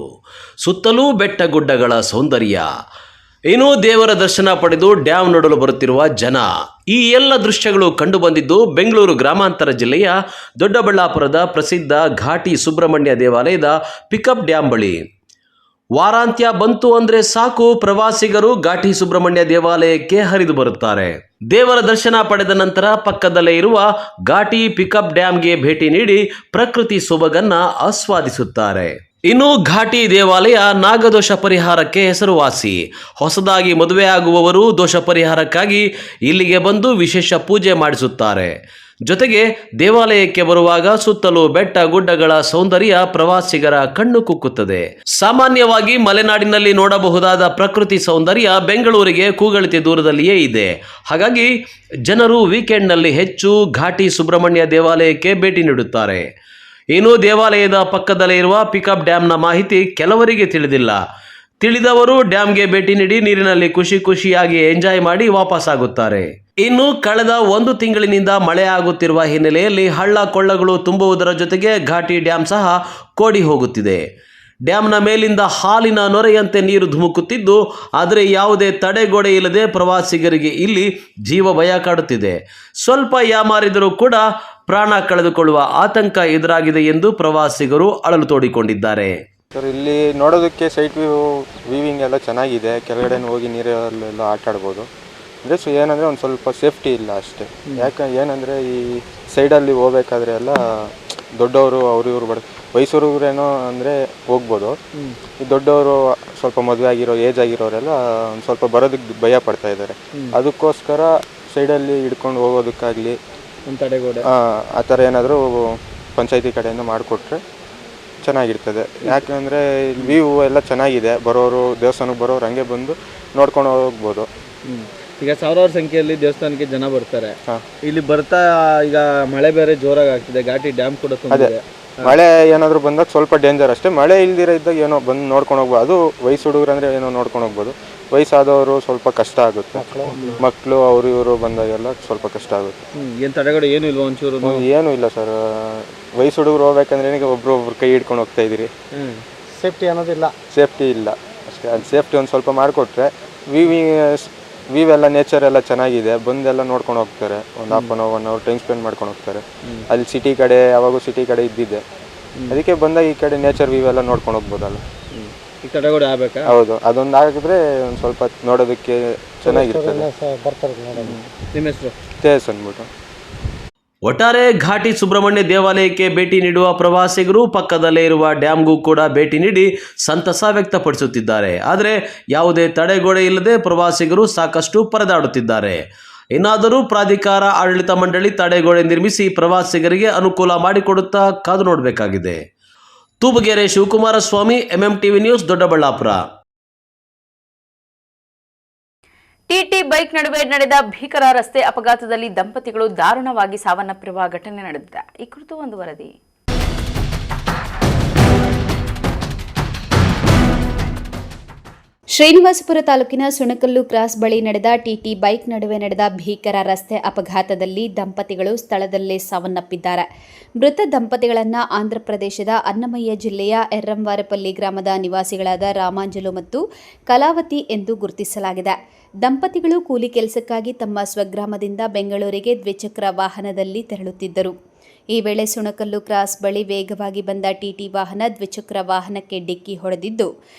ಸುತ್ತಲೂ ಬೆಟ್ಟ ಗುಡ್ಡಗಳ ಸೌಂದರ್ಯ, ಏನೋ ದೇವರ ದರ್ಶನ ಪಡೆದು ಡ್ಯಾಮ್ ನೋಡಲು ಬರುತ್ತಿರುವ ಜನ, ಈ ಎಲ್ಲ ದೃಶ್ಯಗಳು ಕಂಡುಬಂದಿದ್ದು ಬೆಂಗಳೂರು ಗ್ರಾಮಾಂತರ ಜಿಲ್ಲೆಯ ದೊಡ್ಡಬಳ್ಳಾಪುರದ ಪ್ರಸಿದ್ಧ ಘಾಟಿ ಸುಬ್ರಹ್ಮಣ್ಯ ದೇವಾಲಯದ ಪಿಕಪ್ ಡ್ಯಾಮ್ ಬಳಿ. ವಾರಾಂತ್ಯ ಬಂತು ಅಂದ್ರೆ ಸಾಕು, ಪ್ರವಾಸಿಗರು ಘಾಟಿ ಸುಬ್ರಹ್ಮಣ್ಯ ದೇವಾಲಯಕ್ಕೆ ಹರಿದು ಬರುತ್ತಾರೆ. ದೇವರ ದರ್ಶನ ಪಡೆದ ನಂತರ ಪಕ್ಕದಲ್ಲೇ ಇರುವ ಘಾಟಿ ಪಿಕಪ್ ಡ್ಯಾಮ್ಗೆ ಭೇಟಿ ನೀಡಿ ಪ್ರಕೃತಿ ಸೊಬಗನ್ನ ಆಸ್ವಾದಿಸುತ್ತಾರೆ. ಇನ್ನು ಘಾಟಿ ದೇವಾಲಯ ನಾಗದೋಷ ಪರಿಹಾರಕ್ಕೆ ಹೆಸರುವಾಸಿ. ಹೊಸದಾಗಿ ಮದುವೆಯಾಗುವವರು ದೋಷ ಪರಿಹಾರಕ್ಕಾಗಿ ಇಲ್ಲಿಗೆ ಬಂದು ವಿಶೇಷ ಪೂಜೆ ಮಾಡಿಸುತ್ತಾರೆ. ಜೊತೆಗೆ ದೇವಾಲಯಕ್ಕೆ ಬರುವಾಗ ಸುತ್ತಲೂ ಬೆಟ್ಟ ಗುಡ್ಡಗಳ ಸೌಂದರ್ಯ ಪ್ರವಾಸಿಗರ ಕಣ್ಣು ಕುಕ್ಕುತ್ತದೆ. ಸಾಮಾನ್ಯವಾಗಿ ಮಲೆನಾಡಿನಲ್ಲಿ ನೋಡಬಹುದಾದ ಪ್ರಕೃತಿ ಸೌಂದರ್ಯ ಬೆಂಗಳೂರಿಗೆ ಕೂಗಳಿಕೆ ದೂರದಲ್ಲಿಯೇ ಇದೆ. ಹಾಗಾಗಿ ಜನರು ವೀಕೆಂಡ್ನಲ್ಲಿ ಹೆಚ್ಚು ಘಾಟಿ ಸುಬ್ರಹ್ಮಣ್ಯ ದೇವಾಲಯಕ್ಕೆ ಭೇಟಿ ನೀಡುತ್ತಾರೆ. ಇನ್ನು ದೇವಾಲಯದ ಪಕ್ಕದಲ್ಲೇ ಇರುವ ಪಿಕಪ್ ಡ್ಯಾಮ್ನ ಮಾಹಿತಿ ಕೆಲವರಿಗೆ ತಿಳಿದಿಲ್ಲ. ತಿಳಿದವರು ಡ್ಯಾಮ್ಗೆ ಭೇಟಿ ನೀಡಿ ನೀರಿನಲ್ಲಿ ಖುಷಿಯಾಗಿ ಎಂಜಾಯ್ ಮಾಡಿ ವಾಪಸ್ಸಾಗುತ್ತಾರೆ. ಇನ್ನು ಕಳೆದ 1 ತಿಂಗಳಿನಿಂದ ಮಳೆ ಆಗುತ್ತಿರುವ ಹಿನ್ನೆಲೆಯಲ್ಲಿ ಹಳ್ಳ ಕೊಳ್ಳಗಳು ತುಂಬುವುದರ ಜೊತೆಗೆ ಘಾಟಿ ಡ್ಯಾಮ್ ಸಹ ಕೋಡಿ ಹೋಗುತ್ತಿದೆ. ಡ್ಯಾಮ್ನ ಮೇಲಿಂದ ಹಾಲಿನ ನೊರೆಯಂತೆ ನೀರು ಧುಮುಕುತ್ತಿದ್ದು, ಆದರೆ ಯಾವುದೇ ತಡೆಗೋಡೆ ಇಲ್ಲದೆ ಪ್ರವಾಸಿಗರಿಗೆ ಇಲ್ಲಿ ಜೀವ ಭಯ ಕಾಡುತ್ತಿದೆ. ಸ್ವಲ್ಪ ಯಾಮಾರಿದರೂ ಕೂಡ ಪ್ರಾಣ ಕಳೆದುಕೊಳ್ಳುವ ಆತಂಕ ಎದುರಾಗಿದೆ ಎಂದು ಪ್ರವಾಸಿಗರು ಅಳಲು ತೋಡಿಕೊಂಡಿದ್ದಾರೆ. ಸರ್, ಇಲ್ಲಿ ನೋಡೋದಕ್ಕೆ ಸೈಟ್ ವೀವಿಂಗ್ ಎಲ್ಲ ಚೆನ್ನಾಗಿದೆ. ಕೆಳಗಡೆ ಹೋಗಿ ನೀರಲ್ಲೆಲ್ಲ ಆಟ ಆಡ್ಬೋದು. ಅಂದರೆ ಏನಂದರೆ ಒಂದು ಸ್ವಲ್ಪ ಸೇಫ್ಟಿ ಇಲ್ಲ ಅಷ್ಟೇ. ಏನಂದರೆ ಈ ಸೈಡಲ್ಲಿ ಹೋಗ್ಬೇಕಾದ್ರೆ ಎಲ್ಲ ದೊಡ್ಡವರು ಇವರು ವಯಸ್ಸೂರಿಗರೇನೋ ಅಂದರೆ ಹೋಗ್ಬೋದು. ಈ ದೊಡ್ಡವರು ಸ್ವಲ್ಪ ಮದುವೆ ಆಗಿರೋ ಏಜ್ ಆಗಿರೋರೆಲ್ಲ ಒಂದು ಸ್ವಲ್ಪ ಬರೋದಕ್ಕೆ ಭಯ ಪಡ್ತಾ ಇದ್ದಾರೆ. ಅದಕ್ಕೋಸ್ಕರ ಸೈಡಲ್ಲಿ ಹಿಡ್ಕೊಂಡು ಹೋಗೋದಕ್ಕಾಗಲಿ ಆ ಥರ ಏನಾದರೂ ಪಂಚಾಯತಿ ಕಡೆಯಿಂದ ಮಾಡಿಕೊಟ್ರೆ ಚೆನ್ನಾಗಿರ್ತದೆ. ಯಾಕೆಂದರೆ ವ್ಯೂ ಎಲ್ಲ ಚೆನ್ನಾಗಿದೆ. ಬರೋರು ದೇವಸ್ಥಾನಕ್ಕೆ ಬರೋರು ಹಂಗೆ ಬಂದು ನೋಡ್ಕೊಂಡು ಹೋಗ್ಬೋದು. ಈಗ ಸಾವಿರಾರು ಸಂಖ್ಯೆಯಲ್ಲಿ ದೇವಸ್ಥಾನಕ್ಕೆ ಜನ ಬರ್ತಾರೆ. ಇಲ್ಲಿ ಬರ್ತಾ ಈಗ ಮಳೆ ಬೇರೆ ಜೋರಾಗಿ ಆಗ್ತಿದೆ, ಘಾಟಿ ಡ್ಯಾಮ್ ಕೂಡ ತುಂಬಿದೆ. ಮಳೆ ಏನಾದರೂ ಬಂದಾಗ ಸ್ವಲ್ಪ ಡೇಂಜರ್ ಅಷ್ಟೇ. ಮಳೆ ಇಲ್ದಿರ ಇದ್ದಾಗ ಏನೋ ಬಂದು ನೋಡ್ಕೊಂಡು ಹೋಗ್ಬೋದು. ಅದು ವಯಸ್ಸು ಹುಡುಗರು ಅಂದರೆ ಏನೋ ನೋಡ್ಕೊಂಡು ಹೋಗ್ಬೋದು. ವಯಸ್ಸಾದವರು ಸ್ವಲ್ಪ ಕಷ್ಟ ಆಗುತ್ತೆ. ಮಕ್ಕಳು ಇವರು ಬಂದಾಗೆಲ್ಲ ಸ್ವಲ್ಪ ಕಷ್ಟ ಆಗುತ್ತೆ. ಏನು ತಡೆಗೋಡೆ ಏನು ಇಲ್ವಾ? ಒಂಚೂರು ಏನೂ ಇಲ್ಲ ಸರ್. ವಯಸ್ಸು ಹುಡುಗರು ಹೋಗ್ಬೇಕಂದ್ರೆ ಒಬ್ರು ಕೈ ಹಿಡ್ಕೊಂಡು ಹೋಗ್ತಾ ಇದ್ದೀರಿ. ಸೇಫ್ಟಿ ಅನ್ನೋದಿಲ್ಲ. ಸೇಫ್ಟಿ ಇಲ್ಲ ಅಷ್ಟೇ. ಅದು ಸೇಫ್ಟಿ ಒಂದು ಸ್ವಲ್ಪ ಮಾಡಿಕೊಟ್ರೆ ವ್ಯೂ ಎಲ್ಲ ನೇಚರ್ ಎಲ್ಲ ಚೆನ್ನಾಗಿದೆ. ಬಂದೆಲ್ಲ ನೋಡ್ಕೊಂಡು ಹೋಗ್ತಾರೆ. ಒಂದು half an hour time spend ಮಾಡ್ಕೊಂಡು ಹೋಗ್ತಾರೆ. ಅಲ್ಲಿ ಸಿಟಿ ಕಡೆ ಯಾವಾಗೂ ಸಿಟಿ ಕಡೆ ಇದ್ದಿದ್ದೆ. ಅದಕ್ಕೆ ಬಂದಾಗ ಈ ಕಡೆ ನೇಚರ್ ವ್ಯೂ ಎಲ್ಲ ನೋಡ್ಕೊಂಡು ಹೋಗ್ಬೋದಲ್ಲ. ಈ ತಡೆಗೋಡೆ ಆಗಬೇಕಾ? ಹೌದು, ಅದೊಂದು ಆಗಿದ್ರೆ ಒಂದು ಸ್ವಲ್ಪ ನೋಡೋದಕ್ಕೆ ಚೆನ್ನಾಗಿರ್ತದೆ. ನಿಮ್ಮ ಹೆಸರು? ತೇಜಸ್ ಅಂದ್ಬಿಟ್ಟು. ಒಟ್ಟಾರೆ ಘಾಟಿ ಸುಬ್ರಹ್ಮಣ್ಯ ದೇವಾಲಯಕ್ಕೆ ಭೇಟಿ ನೀಡುವ ಪ್ರವಾಸಿಗರು ಪಕ್ಕದಲ್ಲೇ ಇರುವ ಡ್ಯಾಮ್ಗೂ ಕೂಡ ಭೇಟಿ ನೀಡಿ ಸಂತಸ ವ್ಯಕ್ತಪಡಿಸುತ್ತಿದ್ದಾರೆ. ಆದರೆ ಯಾವುದೇ ತಡೆಗೋಡೆ ಇಲ್ಲದೆ ಪ್ರವಾಸಿಗರು ಸಾಕಷ್ಟು ಪರದಾಡುತ್ತಿದ್ದಾರೆ. ಇನ್ನಾದರೂ ಪ್ರಾಧಿಕಾರ ಆಡಳಿತ ಮಂಡಳಿ ತಡೆಗೋಡೆ ನಿರ್ಮಿಸಿ ಪ್ರವಾಸಿಗರಿಗೆ ಅನುಕೂಲ ಮಾಡಿಕೊಡುತ್ತಾ ಕಾದು ನೋಡಬೇಕಾಗಿದೆ. Tubagere Shivakumara Swamy, MMTV news, Doddaballapur. TT bike ನಡುವೆ ನಡೆದ ಭೀಕರ ರಸ್ತೆ ಅಪಘಾತದಲ್ಲಿ ದಂಪತಿಗಳು ದಾರುಣವಾಗಿ ಸಾವನ್ನಪ್ಪಿರುವ ಘಟನೆ ನಡೆದಿದೆ. ಈ ಕುರಿತು ಒಂದು ವರದಿ. ಶ್ರೀನಿವಾಸಪುರ ತಾಲೂಕಿನ ಸುಣಕಲ್ಲು ಕ್ರಾಸ್ ಬಳಿ ನಡೆದ ಟಿಟಿ ಬೈಕ್ ನಡುವೆ ನಡೆದ ಭೀಕರ ರಸ್ತೆ ಅಪಘಾತದಲ್ಲಿ ದಂಪತಿಗಳು ಸ್ಥಳದಲ್ಲೇ ಸಾವನ್ನಪ್ಪಿದ್ದಾರೆ. ಮೃತ ದಂಪತಿಗಳನ್ನು ಆಂಧ್ರಪ್ರದೇಶದ ಅನ್ನಮಯ್ಯ ಜಿಲ್ಲೆಯ ಎರ್ರಂವಾರಪಲ್ಲಿ ಗ್ರಾಮದ ನಿವಾಸಿಗಳಾದ ರಾಮಾಂಜಲು ಮತ್ತು ಕಲಾವತಿ ಎಂದು ಗುರುತಿಸಲಾಗಿದೆ. ದಂಪತಿಗಳು ಕೂಲಿ ಕೆಲಸಕ್ಕಾಗಿ ತಮ್ಮ ಸ್ವಗ್ರಾಮದಿಂದ ಬೆಂಗಳೂರಿಗೆ ದ್ವಿಚಕ್ರ ವಾಹನದಲ್ಲಿ ತೆರಳುತ್ತಿದ್ದರು. ಈ ವೇಳೆ ಸುಣಕಲ್ಲು ಕ್ರಾಸ್ ಬಳಿ ವೇಗವಾಗಿ ಬಂದ ಟಿಟಿ ವಾಹನ ದ್ವಿಚಕ್ರ ವಾಹನಕ್ಕೆ ಡಿಕ್ಕಿ ಹೊಡೆದಿದ್ದು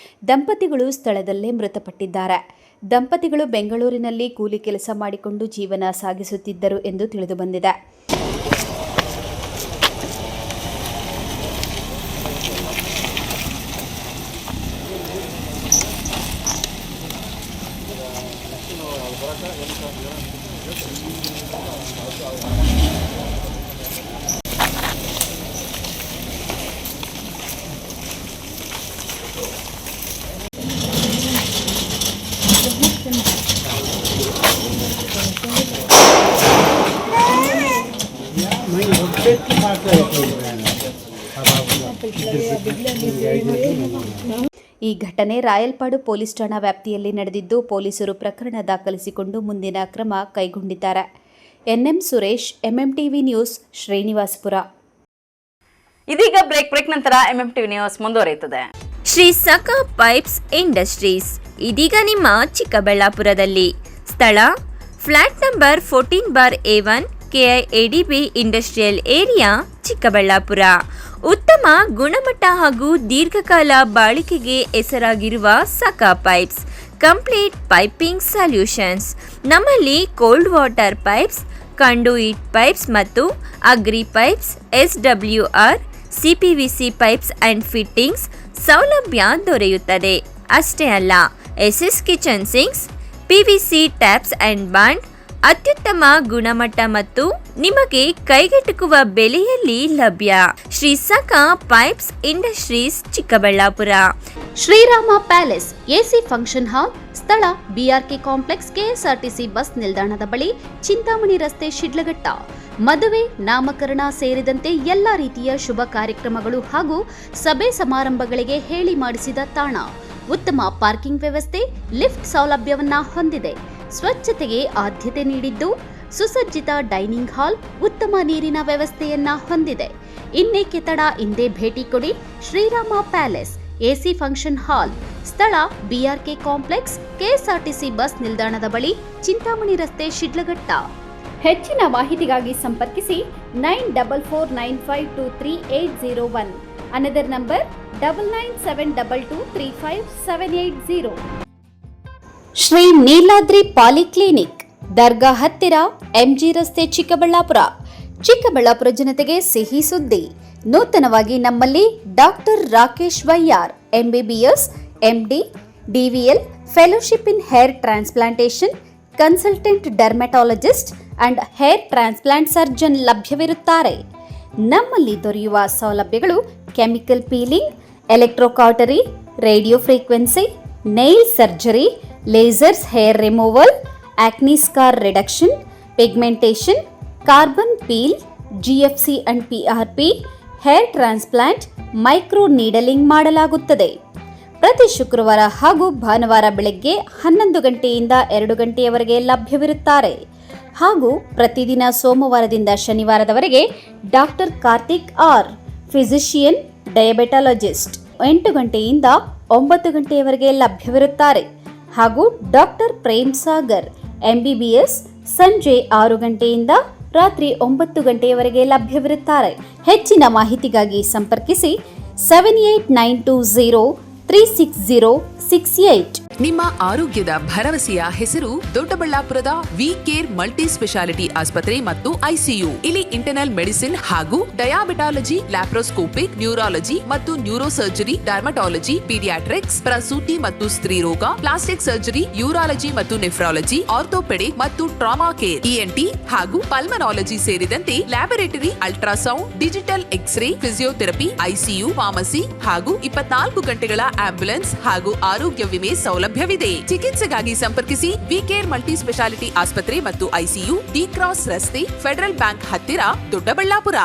ದಂಪತಿಗಳು ಸ್ಥಳದಲ್ಲೇ ಮೃತಪಟ್ಟಿದ್ದಾರೆ. ದಂಪತಿಗಳು ಬೆಂಗಳೂರಿನಲ್ಲಿ ಕೂಲಿ ಕೆಲಸ ಮಾಡಿಕೊಂಡು ಜೀವನ ಸಾಗಿಸುತ್ತಿದ್ದರು ಎಂದು ತಿಳಿದುಬಂದಿದೆ. ಈ ಘಟನೆ ರಾಯಲ್ಪಾಡು ಪೊಲೀಸ್ ಠಾಣಾ ವ್ಯಾಪ್ತಿಯಲ್ಲಿ ನಡೆದಿದ್ದು ಪೊಲೀಸರು ಪ್ರಕರಣ ದಾಖಲಿಸಿಕೊಂಡು ಮುಂದಿನ ಕ್ರಮ ಕೈಗೊಂಡಿದ್ದಾರೆ. NM Suresh, MMTV news, Srinivaspur. ಇದೀಗ ಬ್ರೇಕ್ ನಂತರ MMTV ನ್ಯೂಸ್ ಮುಂದುವರಿಯುತ್ತದೆ. ಶ್ರೀ ಸಖಾ ಪೈಪ್ಸ್ ಇಂಡಸ್ಟ್ರೀಸ್ ಇದೀಗ ನಿಮ್ಮ ಚಿಕ್ಕಬಳ್ಳಾಪುರದಲ್ಲಿ. ಸ್ಥಳ flat number 14/A1 KIADB industrial area, Chikkaballapur. ಉತ್ತಮ ಗುಣಮಟ್ಟ ಹಾಗೂ ದೀರ್ಘಕಾಲ ಬಾಳಿಕೆಗೆ ಹೆಸರಾಗಿರುವ Sakha pipes complete piping solutions. ನಮ್ಮಲ್ಲಿ cold water pipes, conduit pipes ಮತ್ತು agri pipes, SWR, CPVC pipes and fittings ಸೌಲಭ್ಯ ದೊರೆಯುತ್ತದೆ. ಅಷ್ಟೇ ಅಲ್ಲ, SS kitchen sinks, PVC taps and bond ಅತ್ಯುತ್ತಮ ಗುಣಮಟ್ಟ ಮತ್ತು ನಿಮಗೆ ಕೈಗೆಟುಕುವ ಬೆಲೆಯಲ್ಲಿ ಲಭ್ಯ. Shri Sakha pipes industries, Chikkaballapur. Shriram palace AC function hall. ಸ್ಥಳ BRK ಕಾಂಪ್ಲೆಕ್ಸ್, KSRTC ಬಸ್ ನಿಲ್ದಾಣದ ಬಳಿ, ಚಿಂತಾಮಣಿ ರಸ್ತೆ, ಶಿಡ್ಲಘಟ್ಟ. ಮದುವೆ, ನಾಮಕರಣ ಸೇರಿದಂತೆ ಎಲ್ಲ ರೀತಿಯ ಶುಭ ಕಾರ್ಯಕ್ರಮಗಳು ಹಾಗೂ ಸಭೆ ಸಮಾರಂಭಗಳಿಗೆ ಹೇಳಿ ಮಾಡಿಸಿದ ತಾಣ. ಉತ್ತಮ ಪಾರ್ಕಿಂಗ್ ವ್ಯವಸ್ಥೆ, ಲಿಫ್ಟ್ ಸೌಲಭ್ಯವನ್ನ ಹೊಂದಿದೆ. ಸ್ವಚ್ಛತೆಗೆ ಆದ್ಯತೆ ನೀಡಿದ್ದು ಸುಸಜ್ಜಿತ ಡೈನಿಂಗ್ ಹಾಲ್, ಉತ್ತಮ ನೀರಿನ ವ್ಯವಸ್ಥೆಯನ್ನ ಹೊಂದಿದೆ. ಇನ್ನೇಕೆ ತಡ, ಇಂದೇ ಭೇಟಿ ಕೊಡಿ. Sriram palace, AC function hall, ಸ್ಥಳ ಬಿಆರ್ಕೆ ಕಾಂಪ್ಲೆಕ್ಸ್, ಕೆಎಸ್ಆರ್ಟಿಸಿ ಬಸ್ ನಿಲ್ದಾಣದ ಬಳಿ, ಚಿಂತಾಮಣಿ ರಸ್ತೆ, ಶಿಡ್ಲಘಟ್ಟ. ಹೆಚ್ಚಿನ ಮಾಹಿತಿಗಾಗಿ ಸಂಪರ್ಕಿಸಿ 9449523801. Another number 9972235780. Shri Niladri polyclinic, ದರ್ಗಾ ಹತ್ತಿರ, ಎಂಜಿ ರಸ್ತೆ, ಚಿಕ್ಕಬಳ್ಳಾಪುರ. ಚಿಕ್ಕಬಳ್ಳಾಪುರ ಜನತೆಗೆ ಸಿಹಿ ಸುದ್ದಿ. ನೂತನವಾಗಿ ನಮ್ಮಲ್ಲಿ doctor Rakesh Vaiyar, MBBS, MD, DVL, fellowship in hair transplantation, consultant dermatologist and hair transplant surgeon ಲಭ್ಯವಿರುತ್ತಾರೆ. ನಮ್ಮಲ್ಲಿ ದೊರೆಯುವ ಸೌಲಭ್ಯಗಳು chemical peeling, electrocautery, radio frequency, nail surgery, lasers hair removal, acne scar reduction, pigmentation, carbon peel, GFC and PRP, hair transplant, micro needling ಮಾಡಲಾಗುತ್ತದೆ. ಪ್ರತಿ ಶುಕ್ರವಾರ ಹಾಗೂ ಭಾನುವಾರ ಬೆಳಗ್ಗೆ 11 ಗಂಟೆಯಿಂದ 2 ಗಂಟೆಯವರೆಗೆ ಲಭ್ಯವಿರುತ್ತಾರೆ. ಹಾಗೂ ಪ್ರತಿದಿನ ಸೋಮವಾರದಿಂದ ಶನಿವಾರದವರೆಗೆ ಡಾಕ್ಟರ್ ಕಾರ್ತಿಕ್ ಆರ್, ಫಿಸಿಷಿಯನ್, ಡಯಾಬೆಟಾಲಜಿಸ್ಟ್ 8 ಗಂಟೆಯಿಂದ 9 ಗಂಟೆಯವರೆಗೆ ಲಭ್ಯವಿರುತ್ತಾರೆ. ಹಾಗೂ ಡಾಕ್ಟರ್ ಪ್ರೇಮ್ ಸಾಗರ್, ಎಂಬಿಬಿಎಸ್, ಸಂಜೆ 6 ಗಂಟೆಯಿಂದ ರಾತ್ರಿ 9 ಗಂಟೆಯವರೆಗೆ ಲಭ್ಯವಿರುತ್ತಾರೆ. ಹೆಚ್ಚಿನ ಮಾಹಿತಿಗಾಗಿ ಸಂಪರ್ಕಿಸಿ 7892036068. ನಿಮ್ಮ ಆರೋಗ್ಯದ ಭರವಸೆಯ ಹೆಸರು ದೊಡ್ಡಬಳ್ಳಾಪುರದ ವಿ ಕೇರ್ ಮಲ್ಟಿ ಸ್ಪೆಷಾಲಿಟಿ ಆಸ್ಪತ್ರೆ ಮತ್ತು ಐಸಿಯು. ಇಲ್ಲಿ ಇಂಟರ್ನಲ್ ಮೆಡಿಸಿನ್ ಹಾಗೂ ಡಯಾಬಿಟಾಲಜಿ, ಲ್ಯಾಪ್ರೋಸ್ಕೋಪಿಕ್, ನ್ಯೂರಾಲಜಿ ಮತ್ತು ನ್ಯೂರೋ ಸರ್ಜರಿ, ಡರ್ಮಟಾಲಜಿ, ಪೀಡಿಯಾಟ್ರಿಕ್ಸ್, ಪ್ರಸೂತಿ ಮತ್ತು ಸ್ತ್ರೀ ರೋಗ, ಪ್ಲಾಸ್ಟಿಕ್ ಸರ್ಜರಿ, ಯೂರಾಲಜಿ ಮತ್ತು ನೆಫ್ರಾಲಜಿ, ಆರ್ಥೋಪೆಡಿಕ್ ಮತ್ತು ಟ್ರಾಮಾ ಕೇರ್, ಇಎನ್ಟಿ ಹಾಗೂ ಪಲ್ಮನಾಲಜಿ ಸೇರಿದಂತೆ laboratory, ultrasound, digital x ray, physiotherapy, ICU, pharmacy ಹಾಗೂ 24 ಗಂಟೆಗಳ ಆಂಬ್ಯುಲೆನ್ಸ್ ಹಾಗೂ ಆರೋಗ್ಯ ವಿಮೆ ಸೌಲಭ್ಯವಿದೆ. ಚಿಕಿತ್ಸೆಗಾಗಿ ಸಂಪರ್ಕಿಸಿ ವಿ ಕೇರ್ ಮಲ್ಟಿ ಸ್ಪೆಷಾಲಿಟಿ ಆಸ್ಪತ್ರೆ ಮತ್ತು ಐಸಿಯು, ಡಿ ಕ್ರಾಸ್ ರಸ್ತೆ, ಫೆಡರಲ್ ಬ್ಯಾಂಕ್ ಹತ್ತಿರ, ದೊಡ್ಡಬಳ್ಳಾಪುರ.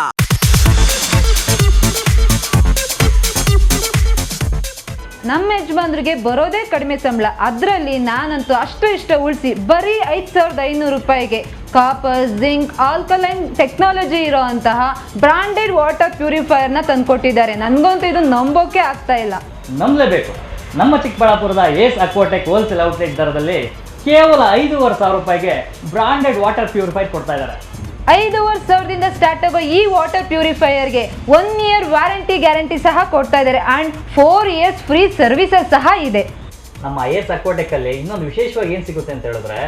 ನಮ್ಮ ಯಜಮಾನ್ರಿಗೆ ಬರೋದೇ ಕಡಿಮೆ ಸಂಬಳ, ಅದರಲ್ಲಿ ನಾನಂತೂ ಅಷ್ಟು ಇಷ್ಟ ಉಳಿಸಿ ಬರೀ 5,500 ರೂಪಾಯಿಗೆ ಕಾಪರ್, ಜಿಂಕ್, ಆಲ್ಕಲೈನ್ ಟೆಕ್ನಾಲಜಿ ಇರೋ ಅಂತಹ ಬ್ರಾಂಡೆಡ್ ವಾಟರ್ ಪ್ಯೂರಿಫೈಯರ್ನ ತಂದುಕೊಟ್ಟಿದ್ದಾರೆ. ನನಗಂತೂ ಇದು ನಂಬೋಕೆ ಆಗ್ತಾ ಇಲ್ಲ. ನಂಬಲೇಬೇಕು. ನಮ್ಮ ಚಿಕ್ಕಬಳ್ಳಾಪುರದ ಏಸ್ ಅಕ್ವಾಟೆಕ್ ಹೋಲ್ಸೇಲ್ ಔಟ್ಲೆಟ್ ದರದಲ್ಲಿ ಕೇವಲ 5,500 ರೂಪಾಯಿಗೆ ಬ್ರಾಂಡೆಡ್ ವಾಟರ್ ಪ್ಯೂರಿಫೈರ್ ಕೊಡ್ತಾ ಇದ್ದಾರೆ. 5,500ದಿಂದ ಸ್ಟಾರ್ಟ್ ಆಗೋ ಈ ವಾಟರ್ ಪ್ಯೂರಿಫೈಯರ್ಗೆ 1 ಇಯರ್ ವಾರಂಟಿ ಗ್ಯಾರಂಟಿ ಸಹ ಕೊಡ್ತಾ ಇದ್ದಾರೆ ಆ್ಯಂಡ್ 4 ಇಯರ್ಸ್ ಫ್ರೀ ಸರ್ವಿಸಸ್ ಸಹ ಇದೆ. ನಮ್ಮ ಏಸ್ ಅಕ್ವಾಟೆಕಲ್ಲಿ ಇನ್ನೊಂದು ವಿಶೇಷವಾಗಿ ಏನು ಸಿಗುತ್ತೆ ಅಂತ ಹೇಳಿದ್ರೆ,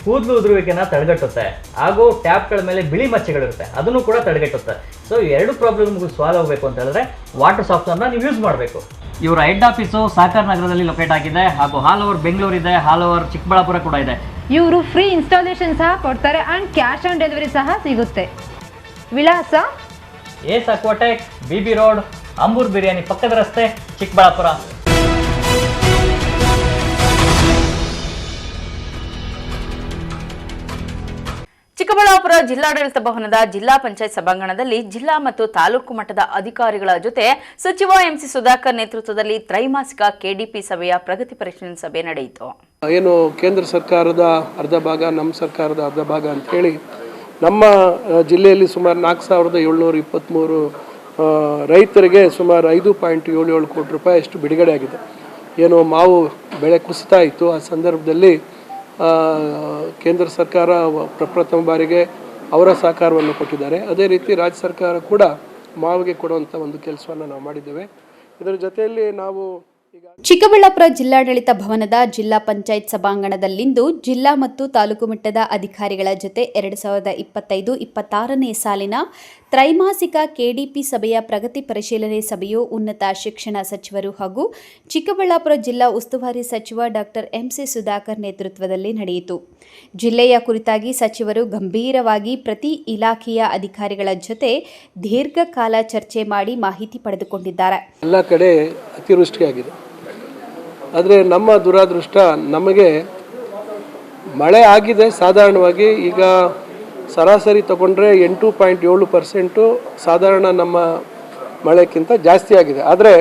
ಕೂದಲು ಉದುರುವಿಕೆನ ತಡೆಗಟ್ಟುತ್ತೆ ಹಾಗೂ ಟ್ಯಾಪ್ಗಳ ಮೇಲೆ ಬಿಳಿ ಮಚ್ಚೆಗಳಿರುತ್ತೆ, ಅದನ್ನು ಕೂಡ ತಡೆಗಟ್ಟುತ್ತೆ. ಸೊ ಈ 2 ಪ್ರಾಬ್ಲಮ್ಗೂ ಸಾಲ್ವ್ ಆಗಬೇಕು ಅಂತ ಹೇಳಿದ್ರೆ ವಾಟರ್ ಸಾಫ್ಟ್ನರ್ನ ನೀವು ಯೂಸ್ ಮಾಡಬೇಕು. ಇವರ ಹೆಡ್ ಆಫೀಸು ಸಾಕರ್ ನಗರದಲ್ಲಿ ಲೊಕೇಟ್ ಆಗಿದೆ ಹಾಗೂ ಆಲ್ ಓವರ್ ಬೆಂಗಳೂರು ಇದೆ, ಆಲ್ ಓವರ್ ಚಿಕ್ಕಬಳ್ಳಾಪುರ ಕೂಡ ಇದೆ. ಇವರು ಫ್ರೀ ಇನ್ಸ್ಟಾಲೇಷನ್ ಸಹ ಕೊಡ್ತಾರೆ ಆ್ಯಂಡ್ ಕ್ಯಾಶ್ ಆನ್ ಡೆಲಿವರಿ ಸಹ ಸಿಗುತ್ತೆ. ವಿಳಾಸ ಏಸ್ ಅಕ್ವಾಟೆಕ್, ಬಿಬಿ ರೋಡ್, ಅಂಬೂರ್ ಬಿರಿಯಾನಿ ಪಕ್ಕದ ರಸ್ತೆ, ಚಿಕ್ಕಬಳ್ಳಾಪುರ. ಚಿಕ್ಕಬಳ್ಳಾಪುರ ಜಿಲ್ಲಾಡಳಿತ ಭವನದ ಜಿಲ್ಲಾ ಪಂಚಾಯತ್ ಸಭಾಂಗಣದಲ್ಲಿ ಜಿಲ್ಲಾ ಮತ್ತು ತಾಲೂಕು ಮಟ್ಟದ ಅಧಿಕಾರಿಗಳ ಜೊತೆ ಸಚಿವ ಎಂಸಿ ಸುಧಾಕರ್ ನೇತೃತ್ವದಲ್ಲಿ ತ್ರೈಮಾಸಿಕ ಕೆಡಿಪಿ ಸಭೆಯ ಪ್ರಗತಿ ಪರಿಶೀಲನೆ ಸಭೆ ನಡೆಯಿತು. ಏನು ಕೇಂದ್ರ ಸರ್ಕಾರದ ಅರ್ಧ ಭಾಗ, ನಮ್ಮ ಸರ್ಕಾರದ ಅರ್ಧ ಭಾಗ ಅಂತ ಹೇಳಿ ನಮ್ಮ ಜಿಲ್ಲೆಯಲ್ಲಿ ಸುಮಾರು 4,723 ರೈತರಿಗೆ ಸುಮಾರು 5.77 ಕೋಟಿ ರೂಪಾಯಿ ಅಷ್ಟು ಬಿಡುಗಡೆ ಆಗಿದೆ. ಏನು ಮಾವು ಬೆಳೆ ಕುಸಿತಾ ಇತ್ತು, ಆ ಸಂದರ್ಭದಲ್ಲಿ ಕೇಂದ್ರ ಸರ್ಕಾರ ಪ್ರಪ್ರಥಮ ಬಾರಿಗೆ ಅವರ ಸಹಕಾರವನ್ನು ಕೊಟ್ಟಿದ್ದಾರೆ. ಅದೇ ರೀತಿ ರಾಜ್ಯ ಸರ್ಕಾರ ಕೂಡ ಮಾವಿಗೆ ಕೊಡುವಂಥ ಒಂದು ಕೆಲಸವನ್ನು ನಾವು ಮಾಡಿದ್ದೇವೆ. ಇದರ ಜೊತೆಯಲ್ಲಿ ನಾವು ಚಿಕ್ಕಬಳ್ಳಾಪುರ ಜಿಲ್ಲಾಡಳಿತ ಭವನದ ಜಿಲ್ಲಾ ಪಂಚಾಯತ್ ಸಭಾಂಗಣದಲ್ಲಿಂದು ಜಿಲ್ಲಾ ಮತ್ತು ತಾಲೂಕು ಮಟ್ಟದ ಅಧಿಕಾರಿಗಳ ಜೊತೆ 2025-26ನೇ ಸಾಲಿನ ತ್ರೈಮಾಸಿಕ ಕೆಡಿಪಿ ಸಭೆಯ ಪ್ರಗತಿ ಪರಿಶೀಲನೆ ಸಭೆಯು ಉನ್ನತ ಶಿಕ್ಷಣ ಸಚಿವರು ಹಾಗೂ ಚಿಕ್ಕಬಳ್ಳಾಪುರ ಜಿಲ್ಲಾ ಉಸ್ತುವಾರಿ ಸಚಿವ ಡಾಕ್ಟರ್ ಎಂಸಿ ಸುಧಾಕರ್ ನೇತೃತ್ವದಲ್ಲಿ ನಡೆಯಿತು. ಜಿಲ್ಲೆಯ ಕುರಿತಾಗಿ ಸಚಿವರು ಗಂಭೀರವಾಗಿ ಪ್ರತಿ ಇಲಾಖೆಯ ಅಧಿಕಾರಿಗಳ ಜೊತೆ ದೀರ್ಘಕಾಲ ಚರ್ಚೆ ಮಾಡಿ ಮಾಹಿತಿ ಪಡೆದುಕೊಂಡಿದ್ದಾರೆ. ಎಲ್ಲ ಕಡೆ ಅತಿವೃಷ್ಟಿಯಾಗಿದೆ. ಆದರೆ ನಮ್ಮ ದುರಾದೃಷ್ಟ, ನಮಗೆ ಮಳೆ ಆಗಿದೆ. ಸಾಧಾರಣವಾಗಿ ಈಗ ಸರಾಸರಿ ತಗೊಂಡ್ರೆ 8.7% ಸಾಧಾರಣ ನಮ್ಮ ಮಳೆಗಿಂತ ಜಾಸ್ತಿ ಆಗಿದೆ. ಆದರೆ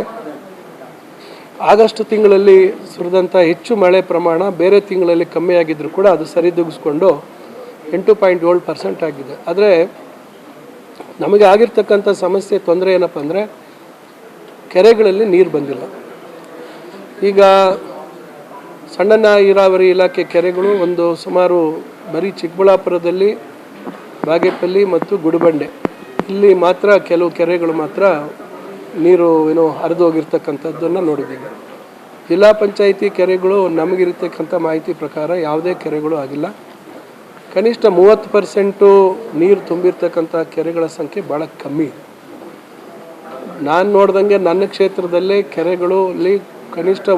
ಆಗಸ್ಟ್ ತಿಂಗಳಲ್ಲಿ ಸುರಿದಂಥ ಹೆಚ್ಚು ಮಳೆ ಪ್ರಮಾಣ ಬೇರೆ ತಿಂಗಳಲ್ಲಿ ಕಮ್ಮಿ ಆಗಿದ್ದರೂ ಕೂಡ ಅದು ಸರಿದೂಗಿಸ್ಕೊಂಡು 8.7% ಆಗಿದೆ. ಆದರೆ ನಮಗೆ ಆಗಿರ್ತಕ್ಕಂಥ ಸಮಸ್ಯೆ ತೊಂದರೆ ಏನಪ್ಪ ಅಂದರೆ ಕೆರೆಗಳಲ್ಲಿ ನೀರು ಬಂದಿಲ್ಲ. ಈಗ ಸಣ್ಣ ನೀರಾವರಿ ಇಲಾಖೆ ಕೆರೆಗಳು ಒಂದು ಸುಮಾರು ಬರೀ ಚಿಕ್ಕಬಳ್ಳಾಪುರದಲ್ಲಿ ಬಾಗೇಪಲ್ಲಿ ಮತ್ತು ಗುಡಿಬಂಡೆ ಇಲ್ಲಿ ಮಾತ್ರ ಕೆಲವು ಕೆರೆಗಳು ಮಾತ್ರ ನೀರು ಹರಿದು ಹೋಗಿರ್ತಕ್ಕಂಥದ್ದನ್ನು ನೋಡಿದ್ದೀವಿ. ಜಿಲ್ಲಾ ಪಂಚಾಯಿತಿ ಕೆರೆಗಳು ನಮಗಿರ್ತಕ್ಕಂಥ ಮಾಹಿತಿ ಪ್ರಕಾರ ಯಾವುದೇ ಕೆರೆಗಳು ಆಗಿಲ್ಲ. ಕನಿಷ್ಠ 30% ನೀರು ತುಂಬಿರ್ತಕ್ಕಂಥ ಕೆರೆಗಳ ಸಂಖ್ಯೆ ಭಾಳ ಕಮ್ಮಿ. ನಾನು ನೋಡ್ದಂಗೆ ನನ್ನ ಕ್ಷೇತ್ರದಲ್ಲೇ ಕೆರೆಗಳು ಅಲ್ಲಿ ಕನಿಷ್ಠ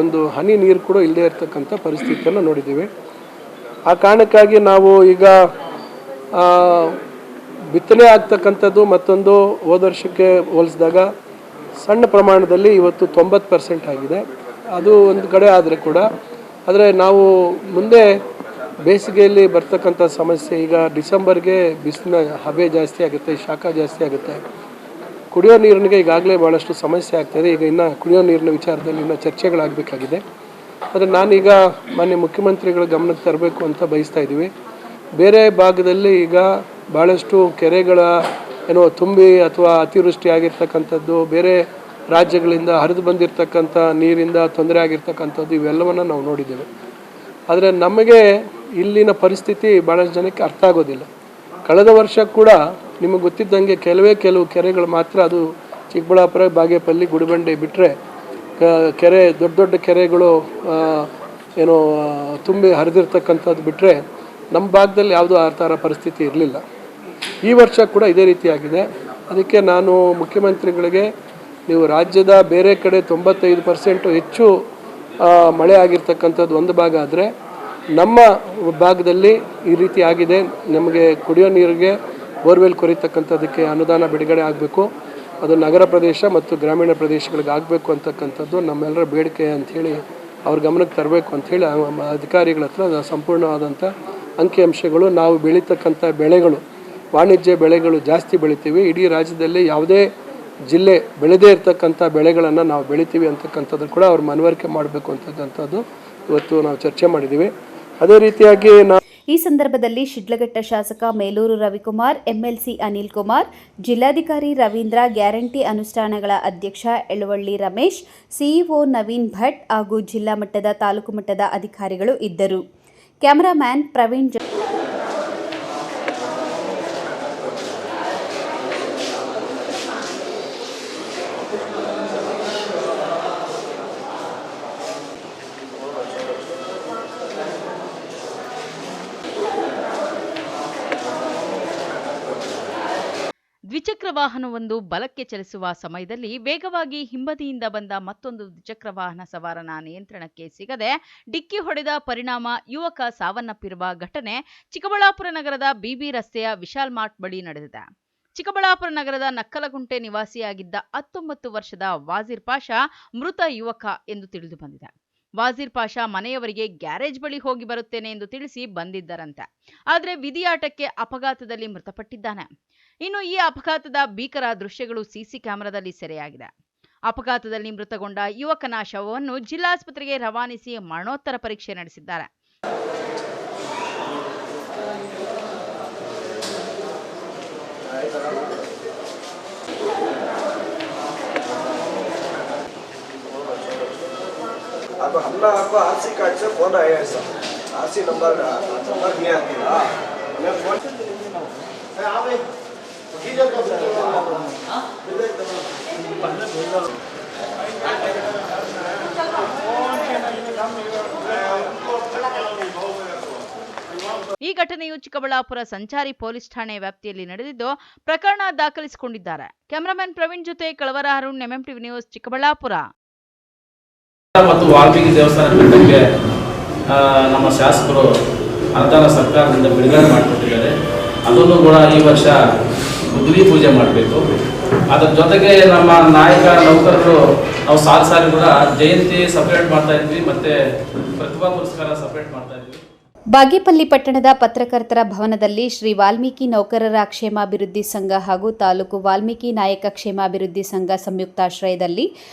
ಒಂದು ಹನಿ ನೀರು ಕೂಡ ಇಲ್ಲದೆ ಇರತಕ್ಕಂಥ ಪರಿಸ್ಥಿತಿಯನ್ನು ನೋಡಿದ್ದೀವಿ. ಆ ಕಾರಣಕ್ಕಾಗಿ ನಾವು ಈಗ ಬಿತ್ತನೆ ಆಗ್ತಕ್ಕಂಥದ್ದು ಮತ್ತೊಂದು ಹೋದ ವರ್ಷಕ್ಕೆ ಹೋಲಿಸಿದಾಗ ಸಣ್ಣ ಪ್ರಮಾಣದಲ್ಲಿ ಇವತ್ತು 90% ಆಗಿದೆ. ಅದು ಒಂದು ಕಡೆ ಆದರೆ ಕೂಡ ಆದರೆ ನಾವು ಮುಂದೆ ಬೇಸಿಗೆಯಲ್ಲಿ ಬರ್ತಕ್ಕಂಥ ಸಮಸ್ಯೆ, ಈಗ ಡಿಸೆಂಬರ್ಗೆ ಬಿಸಿಲಿನ ಹಬೆ ಜಾಸ್ತಿ ಆಗುತ್ತೆ, ಶಾಖ ಜಾಸ್ತಿ ಆಗುತ್ತೆ. ಕುಡಿಯೋ ನೀರಿನಿಗೆ ಈಗಾಗಲೇ ಭಾಳಷ್ಟು ಸಮಸ್ಯೆ ಆಗ್ತಾಯಿದೆ. ಈಗ ಇನ್ನು ಕುಡಿಯೋ ನೀರಿನ ವಿಚಾರದಲ್ಲಿ ಇನ್ನೂ ಚರ್ಚೆಗಳಾಗಬೇಕಾಗಿದೆ. ಆದರೆ ನಾನೀಗ ಮಾನ್ಯ ಮುಖ್ಯಮಂತ್ರಿಗಳ ಗಮನಕ್ಕೆ ತರಬೇಕು ಅಂತ ಬಯಸ್ತಾ ಇದ್ದೀವಿ. ಬೇರೆ ಭಾಗದಲ್ಲಿ ಈಗ ಭಾಳಷ್ಟು ಕೆರೆಗಳ ತುಂಬಿ ಅಥವಾ ಅತಿವೃಷ್ಟಿ ಆಗಿರ್ತಕ್ಕಂಥದ್ದು, ಬೇರೆ ರಾಜ್ಯಗಳಿಂದ ಹರಿದು ಬಂದಿರತಕ್ಕಂಥ ನೀರಿಂದ ತೊಂದರೆ ಆಗಿರ್ತಕ್ಕಂಥದ್ದು ಇವೆಲ್ಲವನ್ನು ನಾವು ನೋಡಿದ್ದೇವೆ. ಆದರೆ ನಮಗೆ ಇಲ್ಲಿನ ಪರಿಸ್ಥಿತಿ ಭಾಳಷ್ಟು ಜನಕ್ಕೆ ಅರ್ಥ ಆಗೋದಿಲ್ಲ. ಕಳೆದ ವರ್ಷ ಕೂಡ ನಿಮಗೆ ಗೊತ್ತಿದ್ದಂಗೆ ಕೆಲವು ಕೆರೆಗಳು ಮಾತ್ರ, ಅದು ಚಿಕ್ಕಬಳ್ಳಾಪುರ, ಬಾಗೇಪಲ್ಲಿ, ಗುಡಿಬಂಡೆ ಬಿಟ್ಟರೆ ಕೆರೆ ದೊಡ್ಡ ಕೆರೆಗಳು ತುಂಬಿ ಹರಿದಿರ್ತಕ್ಕಂಥದ್ದು ಬಿಟ್ಟರೆ ನಮ್ಮ ಭಾಗದಲ್ಲಿ ಯಾವುದೂ ಆ ಥರ ಪರಿಸ್ಥಿತಿ ಇರಲಿಲ್ಲ. ಈ ವರ್ಷ ಕೂಡ ಇದೇ ರೀತಿಯಾಗಿದೆ. ಅದಕ್ಕೆ ನಾನು ಮುಖ್ಯಮಂತ್ರಿಗಳಿಗೆ, ನೀವು ರಾಜ್ಯದ ಬೇರೆ ಕಡೆ 95% ಹೆಚ್ಚು ಮಳೆ ಆಗಿರ್ತಕ್ಕಂಥದ್ದು ಒಂದು ಭಾಗ ಆದರೆ ನಮ್ಮ ಭಾಗದಲ್ಲಿ ಈ ರೀತಿ ಆಗಿದೆ. ನಮಗೆ ಕುಡಿಯೋ ನೀರಿಗೆ ಬೋರ್ವೆಲ್ ಕೊರಿತಕ್ಕಂಥದ್ದಕ್ಕೆ ಅನುದಾನ ಬಿಡುಗಡೆ ಆಗಬೇಕು. ಅದು ನಗರ ಪ್ರದೇಶ ಮತ್ತು ಗ್ರಾಮೀಣ ಪ್ರದೇಶಗಳಿಗೆ ಆಗಬೇಕು ಅಂತಕ್ಕಂಥದ್ದು ನಮ್ಮೆಲ್ಲರ ಬೇಡಿಕೆ ಅಂಥೇಳಿ ಅವ್ರ ಗಮನಕ್ಕೆ ತರಬೇಕು ಅಂಥೇಳಿ ಅಧಿಕಾರಿಗಳ ಹತ್ರ ಸಂಪೂರ್ಣವಾದಂಥ ಅಂಕಿಅಂಶಗಳು, ನಾವು ಬೆಳೀತಕ್ಕಂಥ ಬೆಳೆಗಳು, ವಾಣಿಜ್ಯ ಬೆಳೆಗಳು ಜಾಸ್ತಿ ಬೆಳಿತೀವಿ, ಇಡೀ ರಾಜ್ಯದಲ್ಲಿ ಯಾವುದೇ ಜಿಲ್ಲೆ ಬೆಳೆದೇ ಇರತಕ್ಕಂಥ ಬೆಳೆಗಳನ್ನು ನಾವು ಬೆಳಿತೀವಿ ಅಂತಕ್ಕಂಥದ್ದು ಕೂಡ ಅವ್ರು ಮನವರಿಕೆ ಮಾಡಬೇಕು ಅಂತಕ್ಕಂಥದ್ದು ಇವತ್ತು ನಾವು ಚರ್ಚೆ ಮಾಡಿದ್ದೀವಿ. ಅದೇ ರೀತಿಯಾಗಿ ಈ ಸಂದರ್ಭದಲ್ಲಿ ಶಿಡ್ಲಘಟ್ಟ ಶಾಸಕ ಮೇಲೂರು ರವಿಕುಮಾರ್, ಎಂಎಲ್ಸಿ ಅನಿಲ್ ಕುಮಾರ್, ಜಿಲ್ಲಾಧಿಕಾರಿ ರವೀಂದ್ರ, ಗ್ಯಾರಂಟಿ ಅನುಷ್ಠಾನಗಳ ಅಧ್ಯಕ್ಷ ಎಳವಳ್ಳಿ ರಮೇಶ್, ಸಿಇಒ ನವೀನ್ ಭಟ್ ಹಾಗೂ ಜಿಲ್ಲಾ ಮಟ್ಟದ ತಾಲೂಕು ಮಟ್ಟದ ಅಧಿಕಾರಿಗಳು ಇದ್ದರು. ಕ್ಯಾಮರಾಮ್ಯಾನ್ ಪ್ರವೀಣ್ ದ್ವಿಚಕ್ರ ವಾಹನವೊಂದು ಬಲಕ್ಕೆ ಚಲಿಸುವ ಸಮಯದಲ್ಲಿ ವೇಗವಾಗಿ ಹಿಂಬದಿಯಿಂದ ಬಂದ ಮತ್ತೊಂದು ದ್ವಿಚಕ್ರ ವಾಹನ ಸವಾರನ ನಿಯಂತ್ರಣಕ್ಕೆ ಸಿಗದೆ ಡಿಕ್ಕಿ ಹೊಡೆದ ಪರಿಣಾಮ ಯುವಕ ಸಾವನ್ನಪ್ಪಿರುವ ಘಟನೆ ಚಿಕ್ಕಬಳ್ಳಾಪುರ ನಗರದ ಬಿಬಿ ರಸ್ತೆಯ ವಿಶಾಲ್ ಮಾರ್ಟ್ ಬಳಿ ನಡೆದಿದೆ. ಚಿಕ್ಕಬಳ್ಳಾಪುರ ನಗರದ ನಕ್ಕಲಗುಂಟೆ ನಿವಾಸಿಯಾಗಿದ್ದ 19 ವರ್ಷದ ವಾಜೀರ್ ಪಾಷಾ ಮೃತ ಯುವಕ ಎಂದು ತಿಳಿದು ಬಂದಿದೆ. ವಾಜೀರ್ ಪಾಷಾ ಮನೆಯವರಿಗೆ ಗ್ಯಾರೇಜ್ ಬಳಿ ಹೋಗಿ ಬರುತ್ತೇನೆ ಎಂದು ತಿಳಿಸಿ ಬಂದಿದ್ದರಂತೆ. ಆದರೆ ವಿಧಿಯಾಟಕ್ಕೆ ಅಪಘಾತದಲ್ಲಿ ಮೃತಪಟ್ಟಿದ್ದಾನೆ. ಇನ್ನು ಈ ಅಪಘಾತದ ಭೀಕರ ದೃಶ್ಯಗಳು ಸಿಸಿ ಕ್ಯಾಮೆರಾದಲ್ಲಿ ಸೆರೆಯಾಗಿದೆ. ಅಪಘಾತದಲ್ಲಿ ಮೃತಗೊಂಡ ಯುವಕನ ಶವವನ್ನು ಜಿಲ್ಲಾಸ್ಪತ್ರೆಗೆ ರವಾನಿಸಿ ಮರಣೋತ್ತರ ಪರೀಕ್ಷೆ ನಡೆಸಿದ್ದಾರೆ. अब हमला आपको आरसी कार्ड से फोन आया है सर, आरसी नंबर नहीं आती ना, मैं फोन ಈ ಘಟನೆಯು ಚಿಕ್ಕಬಳ್ಳಾಪುರ ಸಂಚಾರಿ ಪೊಲೀಸ್ ಠಾಣೆ ವ್ಯಾಪ್ತಿಯಲ್ಲಿ ನಡೆದಿದ್ದು ಪ್ರಕರಣ ದಾಖಲಿಸಿಕೊಂಡಿದ್ದಾರೆ. ಕ್ಯಾಮರಾಮನ್ ಪ್ರವೀಣ್ ಜೊತೆ ಕಳವರ ಅರುಣ್, ಎಂಎಂಟಿವಿ ನ್ಯೂಸ್, ಚಿಕ್ಕಬಳ್ಳಾಪುರ. ಮತ್ತು ವಾಲ್ಮೀಕಿ ದೇವಸ್ಥಾನ ಬೆಟ್ಟಕ್ಕೆ ನಮ್ಮ ಶಾಸಕರು ಅನುದಾನ ಸರ್ಕಾರದಿಂದ ಬಿಡುಗಡೆ ಮಾಡಿಕೊಟ್ಟಿದ್ದಾರೆ. ಅದನ್ನು ಕೂಡ ಈ ವರ್ಷ ಗುದ್ಲಿ ಪೂಜೆ ಮಾಡಬೇಕು. ಅದರ ಜೊತೆಗೆ ನಮ್ಮ ನಾಯಕ ನೌಕರರು ನಾವು ಸಾರಿ ಕೂಡ ಜಯಂತಿ ಸಪರೇಟ್ ಮಾಡ್ತಾ ಇದ್ವಿ, ಮತ್ತೆ ಪ್ರತಿಭಾ ಪುರಸ್ಕಾರ ಸಪರೇಟ್ ಮಾಡ್ತಾ ಇದ್ವಿ. ಬಾಗೇಪಲ್ಲಿ ಪಟ್ಟಣದ ಪತ್ರಕರ್ತರ ಭವನದಲ್ಲಿ ಶ್ರೀ ವಾಲ್ಮೀಕಿ ನೌಕರರ ಕ್ಷೇಮಾಭಿವೃದ್ಧಿ ಸಂಘ ಹಾಗೂ ತಾಲೂಕು ವಾಲ್ಮೀಕಿ ನಾಯಕ ಕ್ಷೇಮಾಭಿವೃದ್ಧಿ ಸಂಘ ಸಂಯುಕ್ತಾಶ್ರಯದಲ್ಲಿ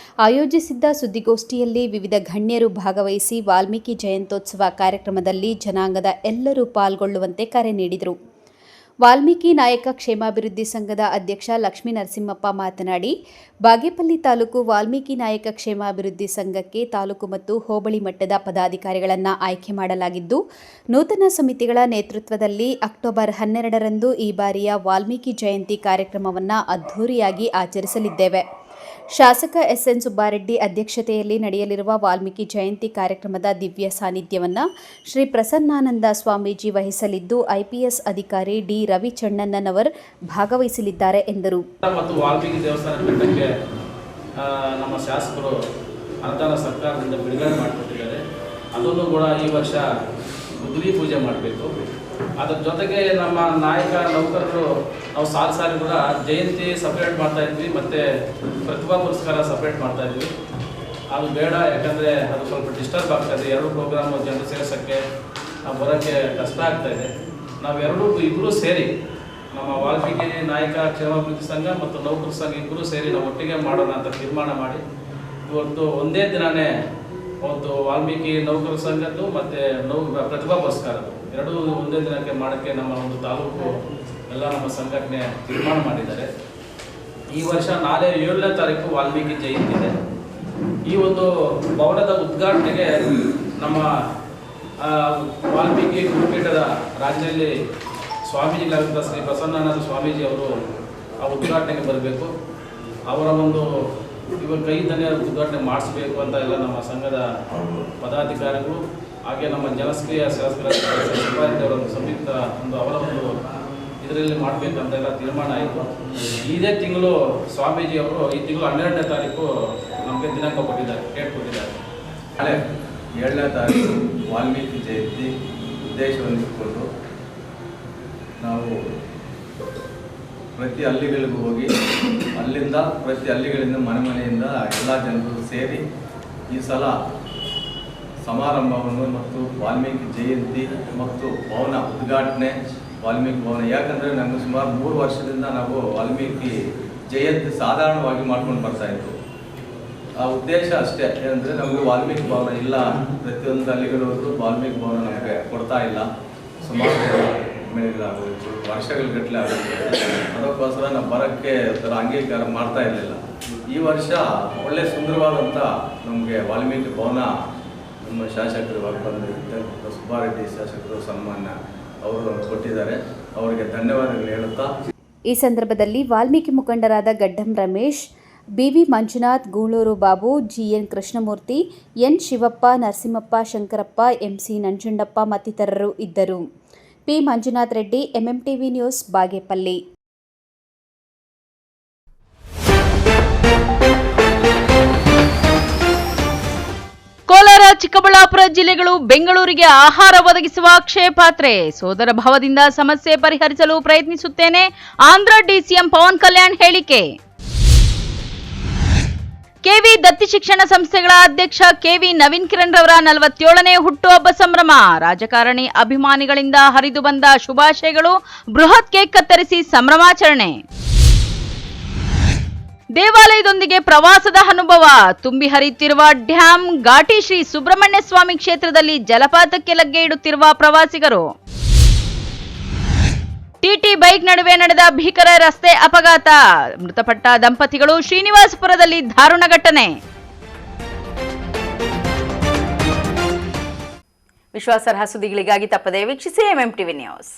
ಆಯೋಜಿಸಿದ್ದ ಸುದ್ದಿಗೋಷ್ಠಿಯಲ್ಲಿ ವಿವಿಧ ಗಣ್ಯರು ಭಾಗವಹಿಸಿ ವಾಲ್ಮೀಕಿ ಜಯಂತ್ಯೋತ್ಸವ ಕಾರ್ಯಕ್ರಮದಲ್ಲಿ ಜನಾಂಗದ ಎಲ್ಲರೂ ಪಾಲ್ಗೊಳ್ಳುವಂತೆ ಕರೆ ನೀಡಿದರು. ವಾಲ್ಮೀಕಿ ನಾಯಕ ಕ್ಷೇಮಾಭಿವೃದ್ಧಿ ಸಂಘದ ಅಧ್ಯಕ್ಷ ಲಕ್ಷ್ಮೀ ನರಸಿಂಹಪ್ಪ ಮಾತನಾಡಿ, ಬಾಗೇಪಲ್ಲಿ ತಾಲೂಕು ವಾಲ್ಮೀಕಿ ನಾಯಕ ಕ್ಷೇಮಾಭಿವೃದ್ಧಿ ಸಂಘಕ್ಕೆ ತಾಲೂಕು ಮತ್ತು ಹೋಬಳಿ ಮಟ್ಟದ ಪದಾಧಿಕಾರಿಗಳನ್ನು ಆಯ್ಕೆ ಮಾಡಲಾಗಿದ್ದು, ನೂತನ ಸಮಿತಿಗಳ ನೇತೃತ್ವದಲ್ಲಿ ಅಕ್ಟೋಬರ್ 12ರಂದು ಈ ಬಾರಿಯ ವಾಲ್ಮೀಕಿ ಜಯಂತಿ ಕಾರ್ಯಕ್ರಮವನ್ನು ಅದ್ಧೂರಿಯಾಗಿ ಆಚರಿಸಲಿದ್ದೇವೆ. ಶಾಸಕ ಎಸ್ಎನ್ ಸುಬ್ಬಾರೆಡ್ಡಿ ಅಧ್ಯಕ್ಷತೆಯಲ್ಲಿ ನಡೆಯಲಿರುವ ವಾಲ್ಮೀಕಿ ಜಯಂತಿ ಕಾರ್ಯಕ್ರಮದ ದಿವ್ಯ ಸಾನ್ನಿಧ್ಯವನ್ನು ಶ್ರೀ ಪ್ರಸನ್ನಾನಂದ ಸ್ವಾಮೀಜಿ ವಹಿಸಲಿದ್ದು, ಐಪಿಎಸ್ ಅಧಿಕಾರಿ ಡಿ ರವಿಚಣ್ಣನವರ್ ಭಾಗವಹಿಸಲಿದ್ದಾರೆ ಎಂದರು. ಮತ್ತು ವಾಲ್ಮೀಕಿ ದೇವಸ್ಥಾನ ಬೆಟ್ಟಕ್ಕೆ ನಮ್ಮ ಶಾಸಕರು ಅನುದಾನ ಸರ್ಕಾರದಿಂದ ಬಿಡುಗಡೆ ಮಾಡಿಕೊಟ್ಟಿದ್ದಾರೆ. ಅದನ್ನು ಕೂಡ ಈ ವರ್ಷ ಗುದ್ಲಿ ಪೂಜೆ ಮಾಡಬೇಕು. ಅದರ ಜೊತೆಗೆ ನಮ್ಮ ನಾಯಕ ನೌಕರರು ನಾವು ಸಾರಿ ಕೂಡ ಜಯಂತಿ ಸಪ್ರೇಟ್ ಮಾಡ್ತಾ ಇದ್ವಿ, ಮತ್ತು ಪ್ರತಿಭಾ ಪುರಸ್ಕಾರ ಸಪ್ರೇಟ್ ಮಾಡ್ತಾ ಇದ್ವಿ. ಅದು ಬೇಡ, ಯಾಕಂದರೆ ಅದು ಸ್ವಲ್ಪ ಡಿಸ್ಟರ್ಬ್ ಆಗ್ತಾಯಿದೆ. ಎರಡು ಪ್ರೋಗ್ರಾಮು ಜನರು ಸೇರಿಸೋಕ್ಕೆ ಬರೋಕ್ಕೆ ಕಷ್ಟ ಆಗ್ತಾಯಿದೆ. ನಾವು ಇಬ್ಬರೂ ಸೇರಿ ನಮ್ಮ ವಾಲ್ಮೀಕಿ ನಾಯಕ ಕ್ಷೇಮಾಭಿವೃದ್ಧಿ ಸಂಘ ಮತ್ತು ನೌಕರ ಸಂಘ ಇಬ್ಬರೂ ಸೇರಿ ನಾವು ಒಟ್ಟಿಗೆ ಮಾಡೋಣ ಅಂತ ತೀರ್ಮಾನ ಮಾಡಿ ಇವತ್ತು ಒಂದೇ ದಿನವೇ ಅವತ್ತು ವಾಲ್ಮೀಕಿ ನೌಕರ ಸಂಘದ್ದು ಮತ್ತು ಪ್ರತಿಭಾ ಪುರಸ್ಕಾರದ್ದು ಎರಡೂ ಒಂದೇ ದಿನಕ್ಕೆ ಮಾಡೋಕ್ಕೆ ನಮ್ಮ ಒಂದು ತಾಲೂಕು ಎಲ್ಲ ನಮ್ಮ ಸಂಘಟನೆ ತೀರ್ಮಾನ ಮಾಡಿದ್ದಾರೆ. ಈ ವರ್ಷ ನಾಳೆ 7ನೇ ತಾರೀಕು ವಾಲ್ಮೀಕಿ ಜಯಂತಿ ಇದೆ. ಈ ಒಂದು ಭವನದ ಉದ್ಘಾಟನೆಗೆ ನಮ್ಮ ವಾಲ್ಮೀಕಿ ಗುರುಪೀಠದ ರಾಜ್ಯದಲ್ಲಿ ಸ್ವಾಮೀಜಿಗಳಾದಂಥ ಶ್ರೀ ಪ್ರಸನ್ನಾನಂದ ಸ್ವಾಮೀಜಿ ಅವರು ಆ ಉದ್ಘಾಟನೆಗೆ ಬರಬೇಕು. ಅವರ ಒಂದು ಇವಾಗ ಕೈಯಿಂದಲೇ ಉದ್ಘಾಟನೆ ಮಾಡಿಸ್ಬೇಕು ಅಂತ ಎಲ್ಲ ನಮ್ಮ ಸಂಘದ ಪದಾಧಿಕಾರಿಗಳು ಹಾಗೆ ನಮ್ಮ ಜನಸ್ಕ್ರಿಯ ಶಾಸಕರ ಒಂದು ಸಂಯುಕ್ತ ಅವರ ಒಂದು ಇದರಲ್ಲಿ ಮಾಡಬೇಕಂತ ಎಲ್ಲ ತೀರ್ಮಾನ ಆಯಿತು. ಇದೇ ತಿಂಗಳು ಸ್ವಾಮೀಜಿ ಅವರು ಈ ತಿಂಗಳು 12ನೇ ತಾರೀಕು ನಮಗೆ ದಿನಾಂಕ ಕೊಟ್ಟಿದ್ದಾರೆ, ಡೇಟ್ ಕೊಟ್ಟಿದ್ದಾರೆ. ನಾಳೆ 7ನೇ ತಾರೀಕು ವಾಲ್ಮೀಕಿ ಜಯಂತಿ ಉದ್ದೇಶವನ್ನು ಇಟ್ಕೊಂಡು ನಾವು ಪ್ರತಿ ಹಳ್ಳಿಗಳಿಗೂ ಹೋಗಿ ಅಲ್ಲಿಂದ ಪ್ರತಿ ಹಳ್ಳಿಗಳಿಂದ ಮನೆಯಿಂದ ಎಲ್ಲ ಜನರು ಸೇರಿ ಈ ಸಲ ಸಮಾರಂಭವನ್ನು ಮತ್ತು ವಾಲ್ಮೀಕಿ ಜಯಂತಿ ಮತ್ತು ಭವನ ಉದ್ಘಾಟನೆ ವಾಲ್ಮೀಕಿ ಭವನ, ಯಾಕಂದರೆ ನಮಗೆ ಸುಮಾರು 3 ವರ್ಷದಿಂದ ನಾವು ವಾಲ್ಮೀಕಿ ಜಯಂತಿ ಸಾಧಾರಣವಾಗಿ ಮಾಡ್ಕೊಂಡು ಬರ್ತಾಯಿತ್ತು. ಆ ಉದ್ದೇಶ ಅಷ್ಟೇ, ಏನಂದರೆ ನಮಗೆ ವಾಲ್ಮೀಕಿ ಭವನ ಇಲ್ಲ, ಪ್ರತಿಯೊಂದು ಹಳ್ಳಿಗಳವರು ವಾಲ್ಮೀಕಿ ಭವನ ನಮಗೆ ಕೊಡ್ತಾ ಇಲ್ಲ. ಸುಮಾರು ಮೇಳಗಳಾಗೋಯಿತು, ವರ್ಷಗಳ ಗಟ್ಟಲೆ ಆಗುತ್ತೆ. ಅದಕ್ಕೋಸ್ಕರ ನಾವು ಬರೋಕ್ಕೆ ಥರ ಅಂಗೀಕಾರ ಮಾಡ್ತಾ ಇರಲಿಲ್ಲ. ಈ ವರ್ಷ ಒಳ್ಳೆ ಸುಂದರವಾದಂಥ ನಮಗೆ ವಾಲ್ಮೀಕಿ ಭವನ ನಮ್ಮ ಶಾಸಕರು ಬಂದಿದ್ದ ಸುಬ್ಬಾರೆಡ್ಡಿ ಶಾಸಕರು ಸನ್ಮಾನ ಅವರು ಕೊಟ್ಟಿದ್ದಾರೆ. ಅವರಿಗೆ ಧನ್ಯವಾದಗಳು ಹೇಳುತ್ತಾ, ಈ ಸಂದರ್ಭದಲ್ಲಿ ವಾಲ್ಮೀಕಿ ಮುಖಂಡರಾದ Gaddam Ramesh, BV Manjunath, Gooluru Babu, GN Krishnamurthy, N Shivappa, Narasimhappa, Shankarappa, MC Nanjundappa ಮತ್ತಿತರರು ಇದ್ದರು. P Manjunath Reddy, MMTV news, Bagepalli. Kolar, Chikkaballapur ಜಿಲ್ಲೆಗಳು ಬೆಂಗಳೂರಿಗೆ ಆಹಾರ ಒದಗಿಸುವ ಅಕ್ಷಯ ಪಾತ್ರೆ. ಸೋದರ ಭಾವದಿಂದ ಸಮಸ್ಯೆ ಪರಿಹರಿಸಲು ಪ್ರಯತ್ನಿಸುತ್ತೇನೆ, ಆಂಧ್ರ ಡಿಸಿಎಂ ಪವನ್ ಕಲ್ಯಾಣ್ ಹೇಳಿಕೆ. ಕೆವಿ ದತ್ತಿ ಶಿಕ್ಷಣ ಸಂಸ್ಥೆಗಳ ಅಧ್ಯಕ್ಷ ಕೆವಿ ನವೀನ್ ಕಿರಣ್ ರವರ 47ನೇ ಹುಟ್ಟುಹಬ್ಬ ಸಂಭ್ರಮ. ರಾಜಕಾರಣಿ ಅಭಿಮಾನಿಗಳಿಂದ ಹರಿದು ಬಂದ ಶುಭಾಶಯಗಳು, ಬೃಹತ್ ಕೇಕ್ ಕತ್ತರಿಸಿ ಸಂಭ್ರಮಾಚರಣೆ. ದೇವಾಲಯದೊಂದಿಗೆ ಪ್ರವಾಸದ ಅನುಭವ, ತುಂಬಿ ಹರಿಯುತ್ತಿರುವ ಡ್ಯಾಂ, ಘಾಟಿ ಶ್ರೀ ಸುಬ್ರಹ್ಮಣ್ಯ ಸ್ವಾಮಿ ಕ್ಷೇತ್ರದಲ್ಲಿ ಜಲಪಾತಕ್ಕೆ ಲಗ್ಗೆ ಇಡುತ್ತಿರುವ ಪ್ರವಾಸಿಗರು. ಟಿಟಿ ಬೈಕ್ ನಡುವೆ ನಡೆದ ಭೀಕರ ರಸ್ತೆ ಅಪಘಾತ, ಮೃತಪಟ್ಟ ದಂಪತಿಗಳು. ಶ್ರೀನಿವಾಸಪುರದಲ್ಲಿ ದಾರುಣ ಘಟನೆ. ವಿಶ್ವಾಸಾರ್ಹ ಸುದ್ದಿಗಳಿಗಾಗಿ ತಪ್ಪದೇ ವೀಕ್ಷಿಸಿ ಎಂಎಂಟಿವಿ ನ್ಯೂಸ್.